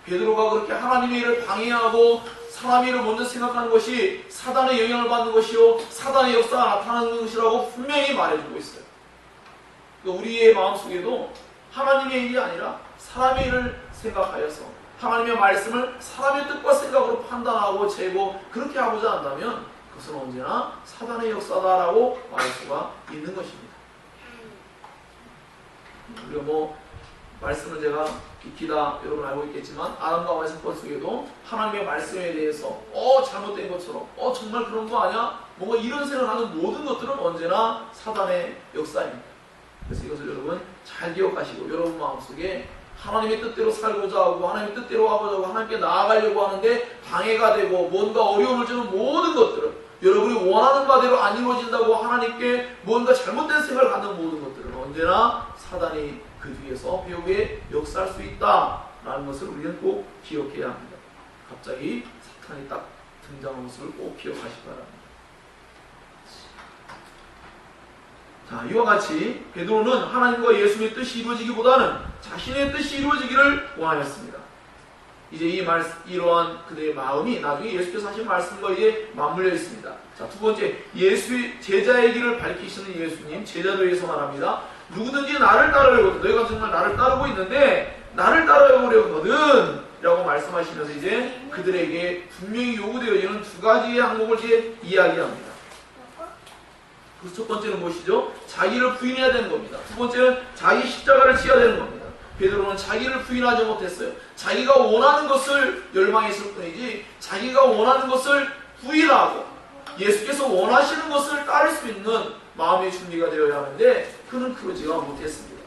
베드로가 그렇게 하나님의 일을 방해하고 사람의 일을 먼저 생각하는 것이 사단의 영향을 받는 것이요 사단의 역사가 나타나는 것이라고 분명히 말해주고 있어요. 우리의 마음속에도 하나님의 일이 아니라 사람의 일을 생각하여서 하나님의 말씀을 사람의 뜻과 생각으로 판단하고 재고 그렇게 하고자 한다면 그것은 언제나 사단의 역사다라고 말할 수가 있는 것입니다. 그리고 말씀을 제가 익히다 여러분 알고 있겠지만 아담과 하와의 사건 속에도 하나님의 말씀에 대해서 잘못된 것처럼 정말 그런 거 아니야? 뭔가 이런 생각하는 모든 것들은 언제나 사단의 역사입니다. 그래서 이것을 여러분 잘 기억하시고 여러분 마음속에 하나님의 뜻대로 살고자 하고 하나님의 뜻대로 하고자 하고 하나님께 나아가려고 하는데 방해가 되고 뭔가 어려움을 주는 모든 것들은 여러분이 원하는 바대로 안 이루어진다고 하나님께 뭔가 잘못된 생각을 갖는 모든 것들은 언제나 사단이 그 뒤에서 배후에 역사할 수 있다라는 것을 우리는 꼭 기억해야 합니다. 갑자기 사탄이 딱 등장한 모습을 꼭 기억하시기 바랍니다. 자, 이와 같이 베드로는 하나님과 예수님의 뜻이 이루어지기보다는 자신의 뜻이 이루어지기를 원하였습니다. 이제 이러한 그들의 마음이 나중에 예수께서 하신 말씀과 이제 맞물려 있습니다. 자, 두 번째, 예수의 제자의 길을 밝히시는 예수님, 제자들 위해서 말합니다. 누구든지 나를 따르려거든, 너희가 정말 나를 따르고 있는데 나를 따르려거든 라고 말씀하시면서 이제 그들에게 분명히 요구되어지는 두 가지의 항목을 이제 이야기합니다. 그 첫 번째는 무엇이죠? 자기를 부인해야 되는 겁니다. 두 번째는 자기 십자가를 지어야 되는 겁니다. 베드로는 자기를 부인하지 못했어요. 자기가 원하는 것을 열망했을 뿐이지 자기가 원하는 것을 부인하고 예수께서 원하시는 것을 따를 수 있는 마음의 준비가 되어야 하는데 그는 그러지가 못했습니다.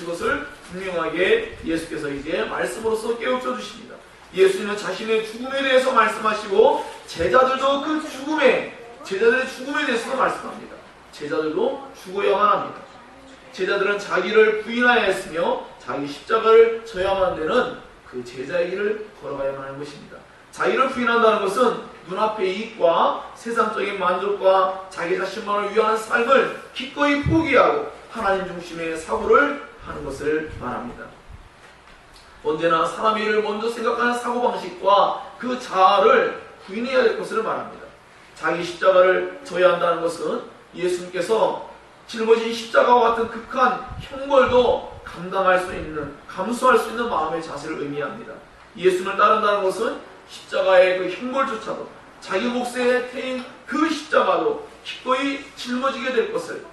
그것을 분명하게 예수께서 이제 말씀으로서 깨우쳐 주십니다. 예수님은 자신의 죽음에 대해서 말씀하시고 제자들도 그 제자들의 죽음에 대해서도 말씀합니다. 제자들도 죽어야만 합니다. 제자들은 자기를 부인하여야 했으며 자기 십자가를 져야만 되는 그 제자의 길을 걸어가야만 하는 것입니다. 자기를 부인한다는 것은 눈앞의 이익과 세상적인 만족과 자기 자신만을 위한 삶을 기꺼이 포기하고 하나님 중심의 사고를 하는 것을 말합니다. 언제나 사람의 일을 먼저 생각하는 사고방식과 그 자아를 부인해야 될 것을 말합니다. 자기 십자가를 져야 한다는 것은 예수님께서 짊어진 십자가와 같은 극한 형벌도 감수할 수 있는 마음의 자세를 의미합니다. 예수님을 따른다는 것은 십자가의 그 형벌조차도 자기 몫에 태인 그 십자가도 기꺼이 짊어지게 될 것을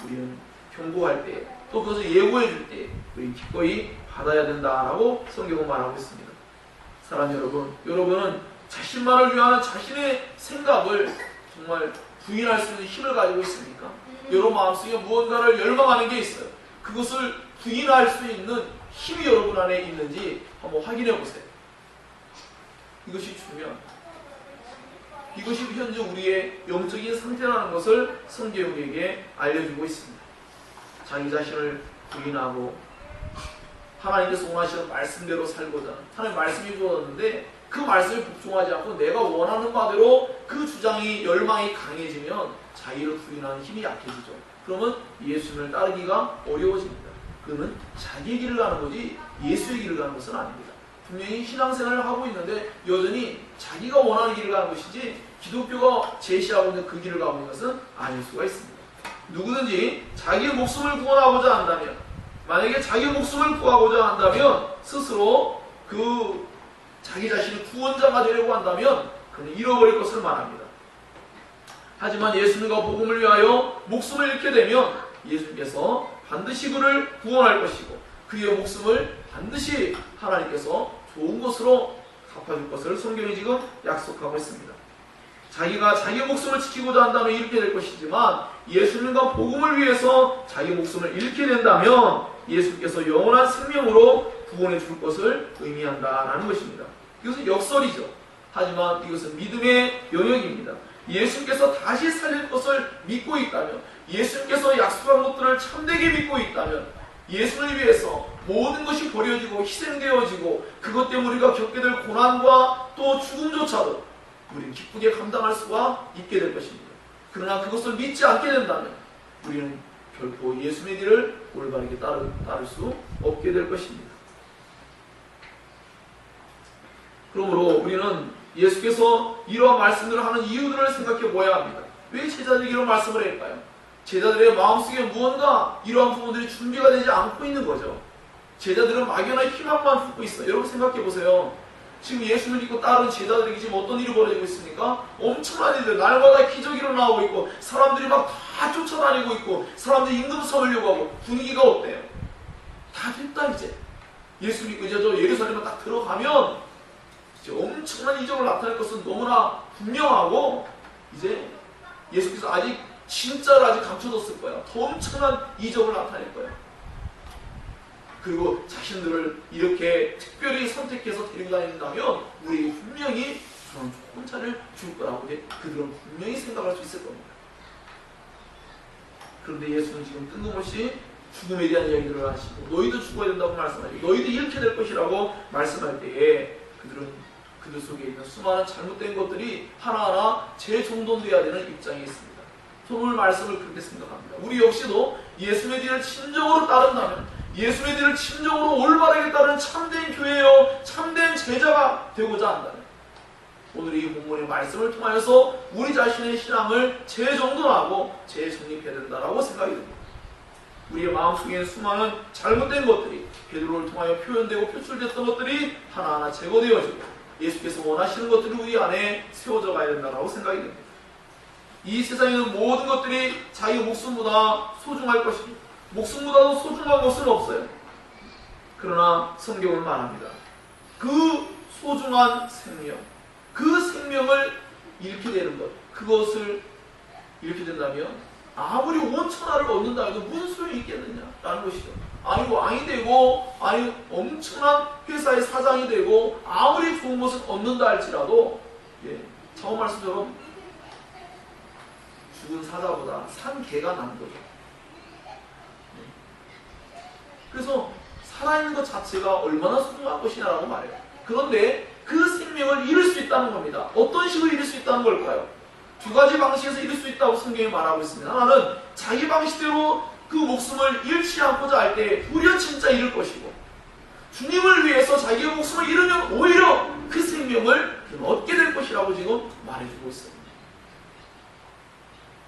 우리는 경고할 때 또 그것을 예고해 줄 때 우리 기꺼이 받아야 된다라고 성경은 말하고 있습니다. 사랑 여러분은 자신만을 위한 자신의 생각을 정말 부인할 수 있는 힘을 가지고 있습니까? 여러분 마음속에 무언가를 열망하는 게 있어요. 그것을 부인할 수 있는 힘이 여러분 안에 있는지 한번 확인해 보세요. 이것이 중요합니다. 이것이 현재 우리의 영적인 상태라는 것을 성경이 우리에게 알려주고 있습니다. 자기 자신을 부인하고 하나님께서 원하시는 말씀대로 살고자 하나님 말씀이 주어졌는데 그 말씀에 복종하지 않고 내가 원하는 바대로 그 주장이 열망이 강해지면 자기를 부인하는 힘이 약해지죠. 그러면 예수님을 따르기가 어려워집니다. 그러면 자기의 길을 가는 거지 예수의 길을 가는 것은 아닙니다. 분명히 신앙생활을 하고 있는데 여전히 자기가 원하는 길을 가는 것이지 기독교가 제시하고 있는 그 길을 가고 있는 것은 아닐 수가 있습니다. 누구든지 자기의 목숨을 구원하고자 한다면, 만약에 자기의 목숨을 구하고자 한다면 스스로 그 자기 자신이 구원자가 되려고 한다면 그는 잃어버릴 것을 말합니다. 하지만 예수님과 복음을 위하여 목숨을 잃게 되면 예수님께서 반드시 그를 구원할 것이고 그의 목숨을 반드시 하나님께서 좋은 것으로 갚아줄 것을 성경이 지금 약속하고 있습니다. 자기가 자기의 목숨을 지키고자 한다면 잃게 될 것이지만 예수님과 복음을 위해서 자기의 목숨을 잃게 된다면 예수님께서 영원한 생명으로 구원해 줄 것을 의미한다라는 것입니다. 이것은 역설이죠. 하지만 이것은 믿음의 영역입니다. 예수님께서 다시 살릴 것을 믿고 있다면, 예수님께서 약속한 것들을 참되게 믿고 있다면, 예수를 위해서 모든 것이 버려지고 희생되어지고 그것 때문에 우리가 겪게 될 고난과 또 죽음조차도 우리는 기쁘게 감당할 수가 있게 될 것입니다. 그러나 그것을 믿지 않게 된다면 우리는 결코 예수의 길을 올바르게 따를 수 없게 될 것입니다. 그러므로 우리는 예수께서 이러한 말씀들을 하는 이유들을 생각해 보아야 합니다. 왜 제자들에게 이런 말씀을 할까요? 제자들의 마음속에 무언가 이러한 부분들이 준비가 되지 않고 있는 거죠. 제자들은 막연한 희망만 품고 있어요. 여러분 생각해 보세요. 지금 예수를 믿고 따른 제자들에게 지금 어떤 일이 벌어지고 있습니까? 엄청난 일들, 날마다 기적이 일어나고 있고 사람들이 막 다 쫓아다니고 있고 사람들이 임금 삼으려고 하고 분위기가 어때요? 다 됐다 이제. 예수 믿고 이제 저 예루살렘에 딱 들어가면 이제 엄청난 이적을 나타낼 것은 너무나 분명하고 이제 예수께서 아직 진짜를 아직 감춰뒀을 거야. 더 엄청난 이적을 나타낼 거야. 그리고 자신들을 이렇게 특별히 선택해서 데리고 다닌다면 우리에게 분명히 그런 좋은 차를 줄 거라고 그들은 분명히 생각할 수 있을 겁니다. 그런데 예수는 지금 뜬금없이 죽음에 대한 이야기를 하시고 너희도 죽어야 된다고 말씀하시고 너희도 잃게 될 것이라고 말씀할 때에 그들 속에 있는 수많은 잘못된 것들이 하나하나 재정돈되어야 되는 입장에 있습니다. 저는 오늘 말씀을 그렇게 생각합니다. 우리 역시도 예수의 뒤를 진정으로 따른다면 예수의 뒤를 진정으로 올바르게 따르는 참된 교회요 참된 제자가 되고자 한다면 오늘 이 본문의 말씀을 통하여서 우리 자신의 신앙을 재정돈하고 재정립해야 된다고 생각이 듭니다. 우리의 마음속에 있는 수많은 잘못된 것들이 베드로를 통하여 표현되고 표출됐던 것들이 하나하나 제거되어지고 예수께서 원하시는 것들이 우리 안에 세워져 가야 된다고 생각이 됩니다. 이 세상에 있는 모든 것들이 자기 목숨보다 소중할 것입니다. 목숨보다도 소중한 것은 없어요. 그러나 성경은 말합니다. 그 소중한 생명, 그 생명을 잃게 되는 것, 그것을 잃게 된다면 아무리 온 천하를 얻는다 해도 무슨 소용이 있겠느냐라는 것이죠. 아니 왕이 되고 아니 엄청난 회사의 사장이 되고 아무리 좋은 것을 얻는다 할지라도 처음 말씀처럼 죽은 사자보다 산 개가 나은 거죠. 그래서 살아있는 것 자체가 얼마나 소중한 것이냐라고 말해요. 그런데 그 생명을 잃을 수 있다는 겁니다. 어떤 식으로 잃을 수 있다는 걸까요? 두 가지 방식에서 잃을 수 있다고 성경이 말하고 있습니다. 하나는 자기 방식대로 그 목숨을 잃지 않고자 할 때 도리어 진짜 잃을 것이고 주님을 위해서 자기의 목숨을 잃으면 오히려 그 생명을 얻게 될 것이라고 지금 말해주고 있습니다.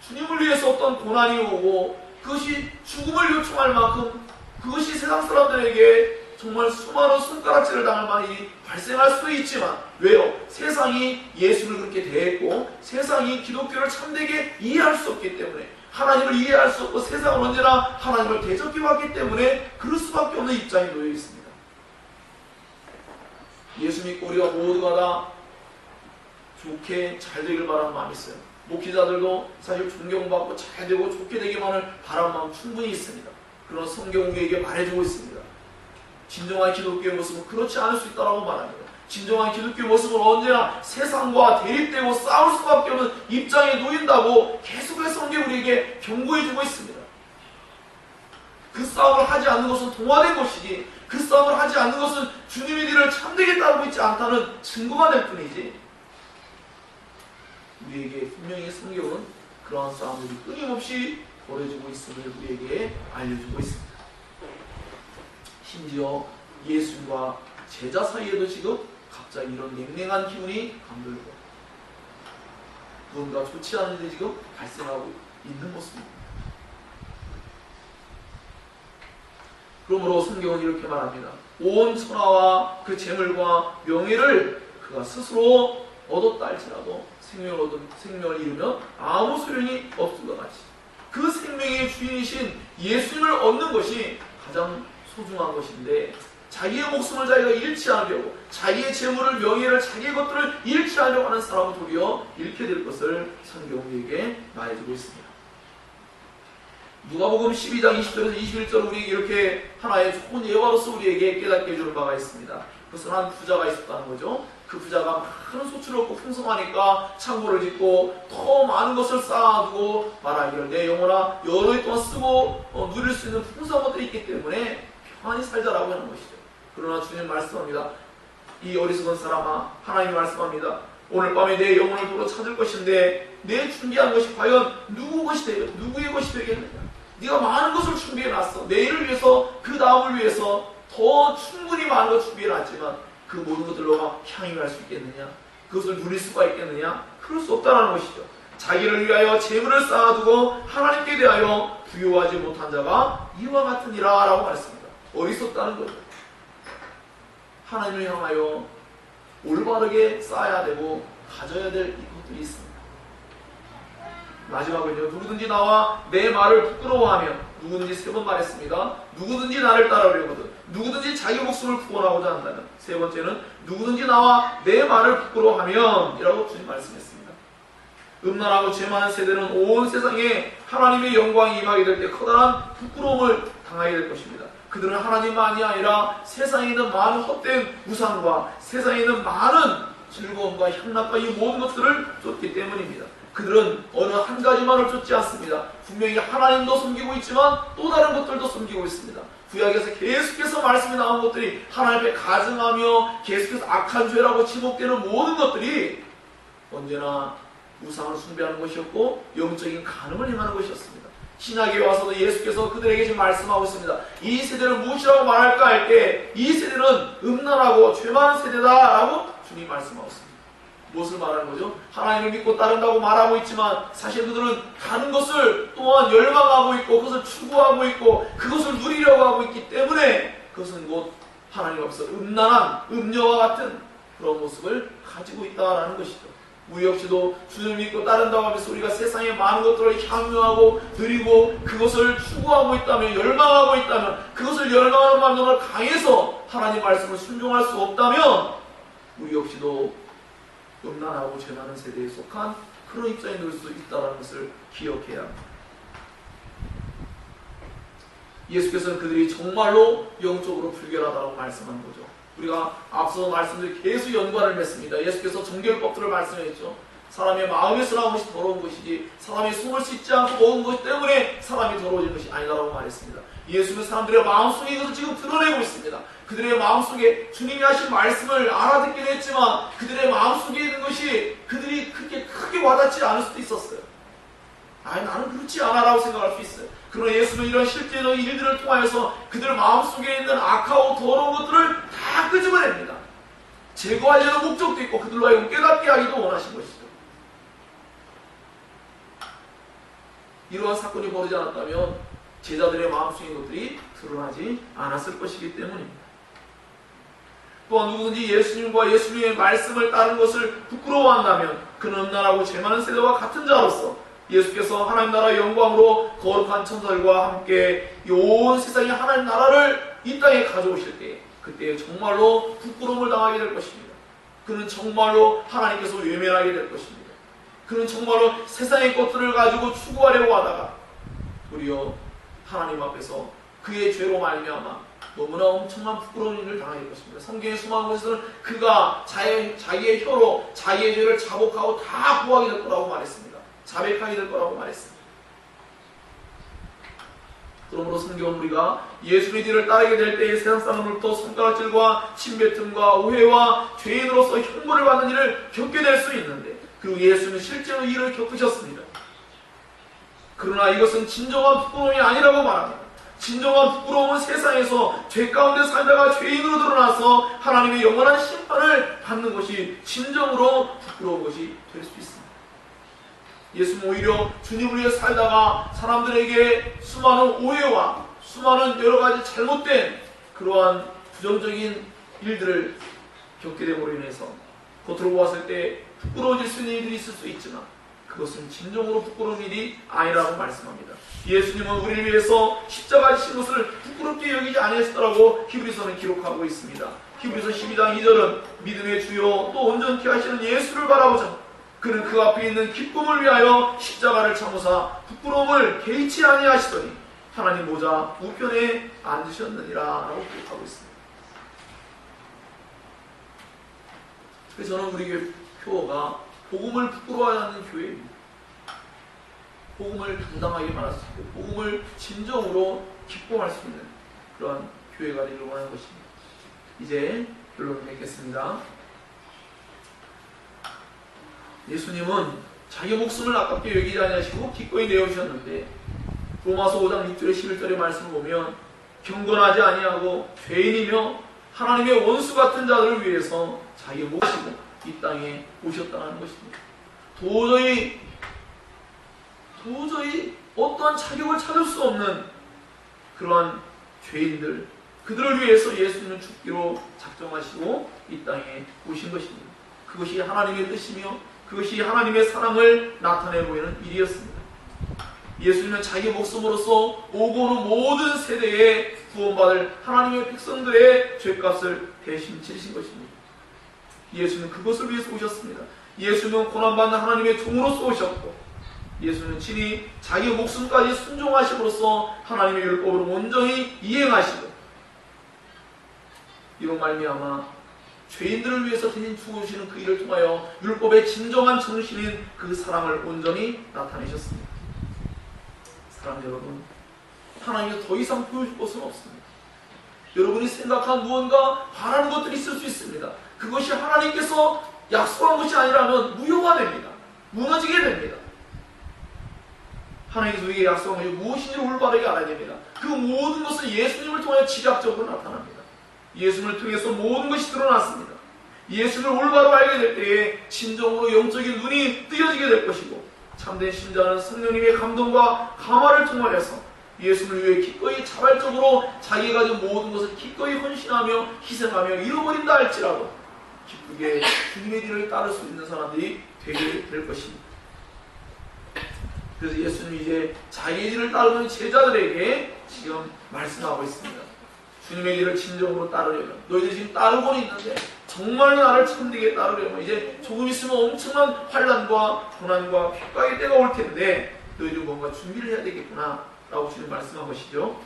주님을 위해서 어떤 고난이 오고 그것이 죽음을 요청할 만큼 그것이 세상 사람들에게 정말 수많은 손가락질을 당할 만한 일이 발생할 수도 있지만 왜요? 세상이 예수를 그렇게 대했고 세상이 기독교를 참되게 이해할 수 없기 때문에 하나님을 이해할 수 없고 세상은 언제나 하나님을 대적해왔기 때문에 그럴 수밖에 없는 입장에 놓여 있습니다. 예수 믿고 우리가 모두가 다 좋게 잘 되길 바라는 마음이 있어요. 목회자들도 사실 존경받고 잘 되고 좋게 되기만을 바라는 마음 충분히 있습니다. 그러나 성경 우리에게 말해주고 있습니다. 진정한 기독교의 모습은 그렇지 않을 수 있다고 말합니다. 진정한 기독교의 모습은 언제나 세상과 대립되고 싸울 수밖에 없는 입장에 놓인다고 계속해서 성경이 우리에게 경고해주고 있습니다. 그 싸움을 하지 않는 것은 동화된 것이지, 그 싸움을 하지 않는 것은 주님의 길을 참되게 따르고 있지 않다는 증거가 될 뿐이지, 우리에게 분명히 성경은 그러한 싸움들이 끊임없이 벌어지고 있음을 우리에게 알려주고 있습니다. 심지어 예수님과 제자 사이에도 지금 갑자기 이런 냉랭한 기운이 감돌고 무언가 좋지 않은 일이 지금 발생하고 있는 모습입니다. 그러므로 성경은 이렇게 말합니다. 온 천하와 그 재물과 명예를 그가 스스로 얻었다 할지라도 생명을 잃으면 아무 소용이 없을 것 같이, 그 생명의 주인이신 예수님을 얻는 것이 가장 소중한 것인데, 자기의 목숨을 자기가 잃지 않으려고, 자기의 재물을, 명예를, 자기의 것들을 잃지 않으려고 하는 사람은 도리어 잃게 될 것을 성경은 우리에게 말해주고 있습니다. 누가복음 12장 20절에서 21절 우리에게 이렇게 하나의 좋은 예화로서 우리에게 깨닫게 해주는 바가 있습니다. 그것은 한 부자가 있었다는 거죠. 그 부자가 많은 소출을 얻고 풍성하니까 창고를 짓고 더 많은 것을 쌓아두고 말하기를 내 영혼아 여러 해 동안 쓰고 누릴 수 있는 풍성한 것들이 있기 때문에 평안히 살자라고 하는 것이죠. 그러나 주님 말씀합니다. 이 어리석은 사람아, 하나님이 말씀합니다. 오늘 밤에 내 영혼을 도로 찾을 것인데 내 준비한 것이 과연 누구의 것이 되겠느냐? 네가 많은 것을 준비해놨어. 내일을 위해서, 그 다음을 위해서 더 충분히 많은 것 준비해놨지만 그 모든 것들로 향유할 수 있겠느냐? 그것을 누릴 수가 있겠느냐? 그럴 수 없다는 것이죠. 자기를 위하여 재물을 쌓아두고 하나님께 대하여 부요하지 못한 자가 이와 같으니라 라고 말했습니다. 어리석다는 거죠. 하나님을 향하여 올바르게 쌓아야 되고 가져야 될 이것들이 있습니다. 마지막은요, 누구든지 나와 내 말을 부끄러워하면, 누구든지 3번 말했습니다. 누구든지 나를 따르려거든, 누구든지 자기 목숨을 구원하고자 한다면, 3번째는 누구든지 나와 내 말을 부끄러워하면 이라고 주님 말씀했습니다. 음란하고 죄 많은 세대는 온 세상에 하나님의 영광이 임하게 될 때 커다란 부끄러움을 당하게 될 것입니다. 그들은 하나님만이 아니라 세상에 있는 많은 헛된 우상과 세상에 있는 많은 즐거움과 향락과 이 모든 것들을 쫓기 때문입니다. 그들은 어느 한 가지만을 쫓지 않습니다. 분명히 하나님도 섬기고 있지만 또 다른 것들도 섬기고 있습니다. 구약에서 계속해서 말씀이 나온 것들이 하나님 앞에 가증하며 계속해서 악한 죄라고 지목되는 모든 것들이 언제나 우상을 숭배하는 것이었고 영적인 간음을 행하는 것이었습니다. 신약에 와서도 예수께서 그들에게 지금 말씀하고 있습니다. 이 세대를 무엇이라고 말할까 할 때 이 세대는 음란하고 죄 많은 세대다라고 주님이 말씀하고 있습니다. 무엇을 말하는 거죠? 하나님을 믿고 따른다고 말하고 있지만 사실 그들은 가는 것을 또한 열망하고 있고 그것을 추구하고 있고 그것을 누리려고 하고 있기 때문에 그것은 곧 하나님 앞에서 음란한 음녀와 같은 그런 모습을 가지고 있다라는 것이죠. 우리 역시도 주님을 믿고 따른다고 하면서 우리가 세상의 많은 것들을 향유하고 누리고 그것을 추구하고 있다면, 열망하고 있다면, 그것을 열망하는 마음을 강해서 하나님 말씀을 순종할 수 없다면 우리 역시도 음란하고 죄 많은 세대에 속한 그런 입장에 놓일 수 있다는 것을 기억해야 합니다. 예수께서는 그들이 정말로 영적으로 불결하다고 말씀한 거죠. 우리가 앞서 말씀드린 계속 연관을 맺습니다. 예수께서 정결법들을 말씀했죠. 사람의 마음에서 나온 것이 더러운 것이지 사람의 손을 씻지 않고 먹은 것 때문에 사람이 더러워진 것이 아니다라고 말했습니다. 예수는 사람들의 마음속에 이것을 지금 드러내고 있습니다. 그들의 마음속에 주님이 하신 말씀을 알아듣기도 했지만 그들의 마음속에 있는 것이 그들이 그렇게 크게 와닿지 않을 수도 있었어요. 아니 나는 그렇지 않아 라고 생각할 수 있어요. 그러나 예수는 이런 실제적인 일들을 통하여서 그들 마음속에 있는 악하고 더러운 것들을 다 끄집어냅니다. 제거하려는 목적도 있고 그들로 하여금 깨닫게 하기도 원하신 것이죠. 이러한 사건이 벌어지지 않았다면 제자들의 마음속에 있는 것들이 드러나지 않았을 것이기 때문입니다. 또한 누구든지 예수님과 예수님의 말씀을 따른 것을 부끄러워한다면 그는 음란하고 죄 많은 세대와 같은 자로서 예수께서 하나님 나라 영광으로 거룩한 천사들과 함께 온 세상의 하나님 나라를 이 땅에 가져오실 때 그때 정말로 부끄러움을 당하게 될 것입니다. 그는 정말로 하나님께서 외면하게 될 것입니다. 그는 정말로 세상의 것들을 가지고 추구하려고 하다가 도리어 하나님 앞에서 그의 죄로 말미암아 너무나 엄청난 부끄러운 일을 당할 것입니다. 성경의 수많은 곳에서는 그가 자기의 혀로 자기의 죄를 자복하고 다 구하게 될 거라고 말했습니다. 자백하게 될 거라고 말했습니다. 그러므로 성경은 우리가 예수의 뒤를 따르게 될 때에 세상 사람으로부터 손가락질과 침뱉음과 오해와 죄인으로서 형벌을 받는 일을 겪게 될 수 있는데, 그리고 예수는 실제로 이 일을 겪으셨습니다. 그러나 이것은 진정한 부끄러움이 아니라고 말합니다. 진정한 부끄러움은 세상에서 죄 가운데 살다가 죄인으로 드러나서 하나님의 영원한 심판을 받는 것이 진정으로 부끄러운 것이 될 수 있습니다. 예수는 오히려 주님을 위해 살다가 사람들에게 수많은 오해와 수많은 여러 가지 잘못된 그러한 부정적인 일들을 겪게 됨으로 인해서 겉으로 보았을 때 부끄러워질 수 있는 일들이 있을 수 있지만 그것은 진정으로 부끄러운 일이 아니라고 말씀합니다. 예수님은 우리를 위해서 십자가에 지신 것을 부끄럽게 여기지 아니하시더라고 히브리서는 기록하고 있습니다. 히브리서 12장 2절은 믿음의 주요 또 온전케 하시는 예수를 바라보자. 그는 그 앞에 있는 기쁨을 위하여 십자가를 참으사 부끄러움을 개의치 아니하시더니 하나님 보좌 우편에 앉으셨느니라 라고 기록하고 있습니다. 그래서 저는 우리 교회 표어가 복음을 부끄러워하지 않는 교회입니다. 복음을 당당하게 말할 수 있고 복음을 진정으로 기뻐할 수 있는 그러한 교회가 되기를 원하는 것입니다. 이제 결론을 맺겠습니다. 예수님은 자기 목숨을 아깝게 여기지 아니하시고 기꺼이 내어주셨는데 로마서 5장 6절에 11절의 말씀을 보면 경건하지 아니하고 죄인이며 하나님의 원수 같은 자들을 위해서 자기 모시고 이 땅에 오셨다는 것입니다. 도저히 어떠한 자격을 찾을 수 없는 그러한 죄인들, 그들을 위해서 예수님은 죽기로 작정하시고 이 땅에 오신 것입니다. 그것이 하나님의 뜻이며 그것이 하나님의 사랑을 나타내 보이는 일이었습니다. 예수님은 자기 목숨으로써 오고 오는 모든 세대에 구원받을 하나님의 백성들의 죄값을 대신 치르신 것입니다. 예수는 그것을 위해서 오셨습니다. 예수는 고난받는 하나님의 종으로서 오셨고 예수는 친히 자기 목숨까지 순종하심으로써 하나님의 율법을 온전히 이행하시고 이로 말미암아 죄인들을 위해서 대신 죽으시는 그 일을 통하여 율법의 진정한 정신인 그 사랑을 온전히 나타내셨습니다. 사랑하는 여러분, 하나님께 더 이상 보여줄 것은 없습니다. 여러분이 생각한 무언가 바라는 것들이 있을 수 있습니다. 그것이 하나님께서 약속한 것이 아니라면 무효화됩니다. 무너지게 됩니다. 하나님께서 우리에게 약속한 것이 무엇인지 올바르게 알아야 됩니다. 그 모든 것은 예수님을 통하여 지략적으로 나타납니다. 예수님을 통해서 모든 것이 드러났습니다. 예수를 올바로 알게 될 때에 진정으로 영적인 눈이 뜨여지게 될 것이고 참된 신자는 성령님의 감동과 감화를 통하여서 예수를 위해 기꺼이 자발적으로 자기가 가진 모든 것을 기꺼이 헌신하며 희생하며 잃어버린다 할지라도 기쁘게 주님의 길을 따를 수 있는 사람들이 되게 될 것입니다. 그래서 예수님이 이제 자기의 길을 따르는 제자들에게 지금 말씀하고 있습니다. 주님의 길을 진정으로 따르려면 너희들이 지금 따르고는 있는데 정말로 나를 참되게 따르려면 이제 조금 있으면 엄청난 환난과 고난과 핍박의 때가 올 텐데 너희들 뭔가 준비를 해야 되겠구나 라고 주님 말씀한 것이죠.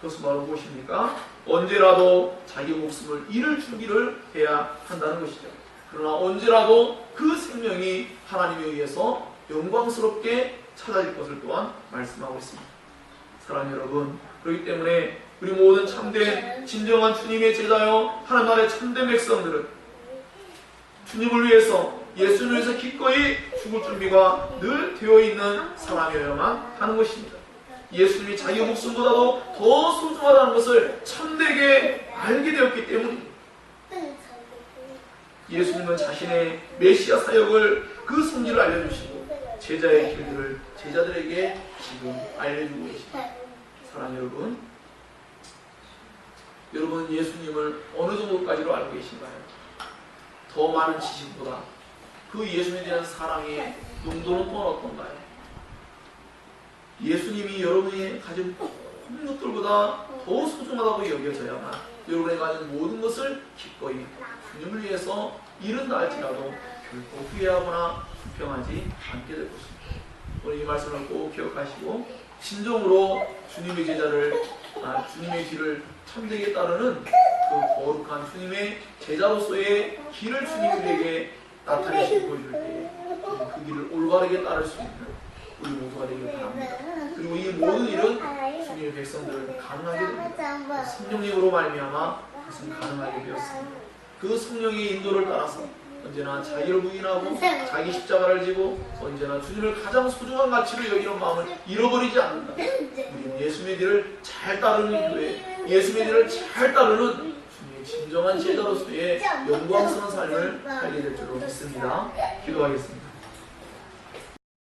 그것은 바로 무엇입니까? 언제라도 자기 목숨을 잃을 준비를 해야 한다는 것이죠. 그러나 언제라도 그 생명이 하나님에 의해서 영광스럽게 찾아질 것을 또한 말씀하고 있습니다. 사랑하는 여러분, 그렇기 때문에 우리 모든 참된 진정한 주님의 제자여 하나님 나라의 참된 백성들은 주님을 위해서 예수를 위해서 기꺼이 죽을 준비가 늘 되어 있는 사람이어야만 하는 것입니다. 예수님이 자기 목숨보다도 더 소중하다는 것을 참되게 알게 되었기 때문입니다. 예수님은 자신의 메시아 사역을 그 성질을 알려주시고 제자의 길들을 제자들에게 지금 알려주고 계십니다. 사랑하는 여러분, 여러분은 예수님을 어느 정도까지로 알고 계신가요? 더 많은 지식보다 그 예수님에 대한 사랑의 농도는 또 어떤가요? 예수님이 여러분이 가진 모든 것들보다 더 소중하다고 여겨져야만 여러분이 가진 모든 것을 기꺼이 주님을 위해서 잃은다 할지라도 결코 후회하거나 불평하지 않게 될 것입니다. 오늘 이 말씀을 꼭 기억하시고 진정으로 주님의 제자를 주님의 길을 참되게 따르는 그 거룩한 주님의 제자로서의 길을 주님이 우리에게 나타내시고 보여줄 때 그 길을 올바르게 따를 수 있는 우리 모두가 되길 바랍니다. 그리고 이 모든 일은 주님의 백성들을 가능하게 됩니다. 성령님으로 말미암아 그것은 가능하게 되었습니다. 그 성령의 인도를 따라서 언제나 자기를 부인하고 자기 십자가를 지고 언제나 주님을 가장 소중한 가치로 여기는 마음을 잃어버리지 않는다. 우리 예수의 길을 잘 따르는 교회, 예수의 길을 잘 따르는 주님의 진정한 제자로서의 영광스러운 삶을 살게 될 줄로 믿습니다. 기도하겠습니다.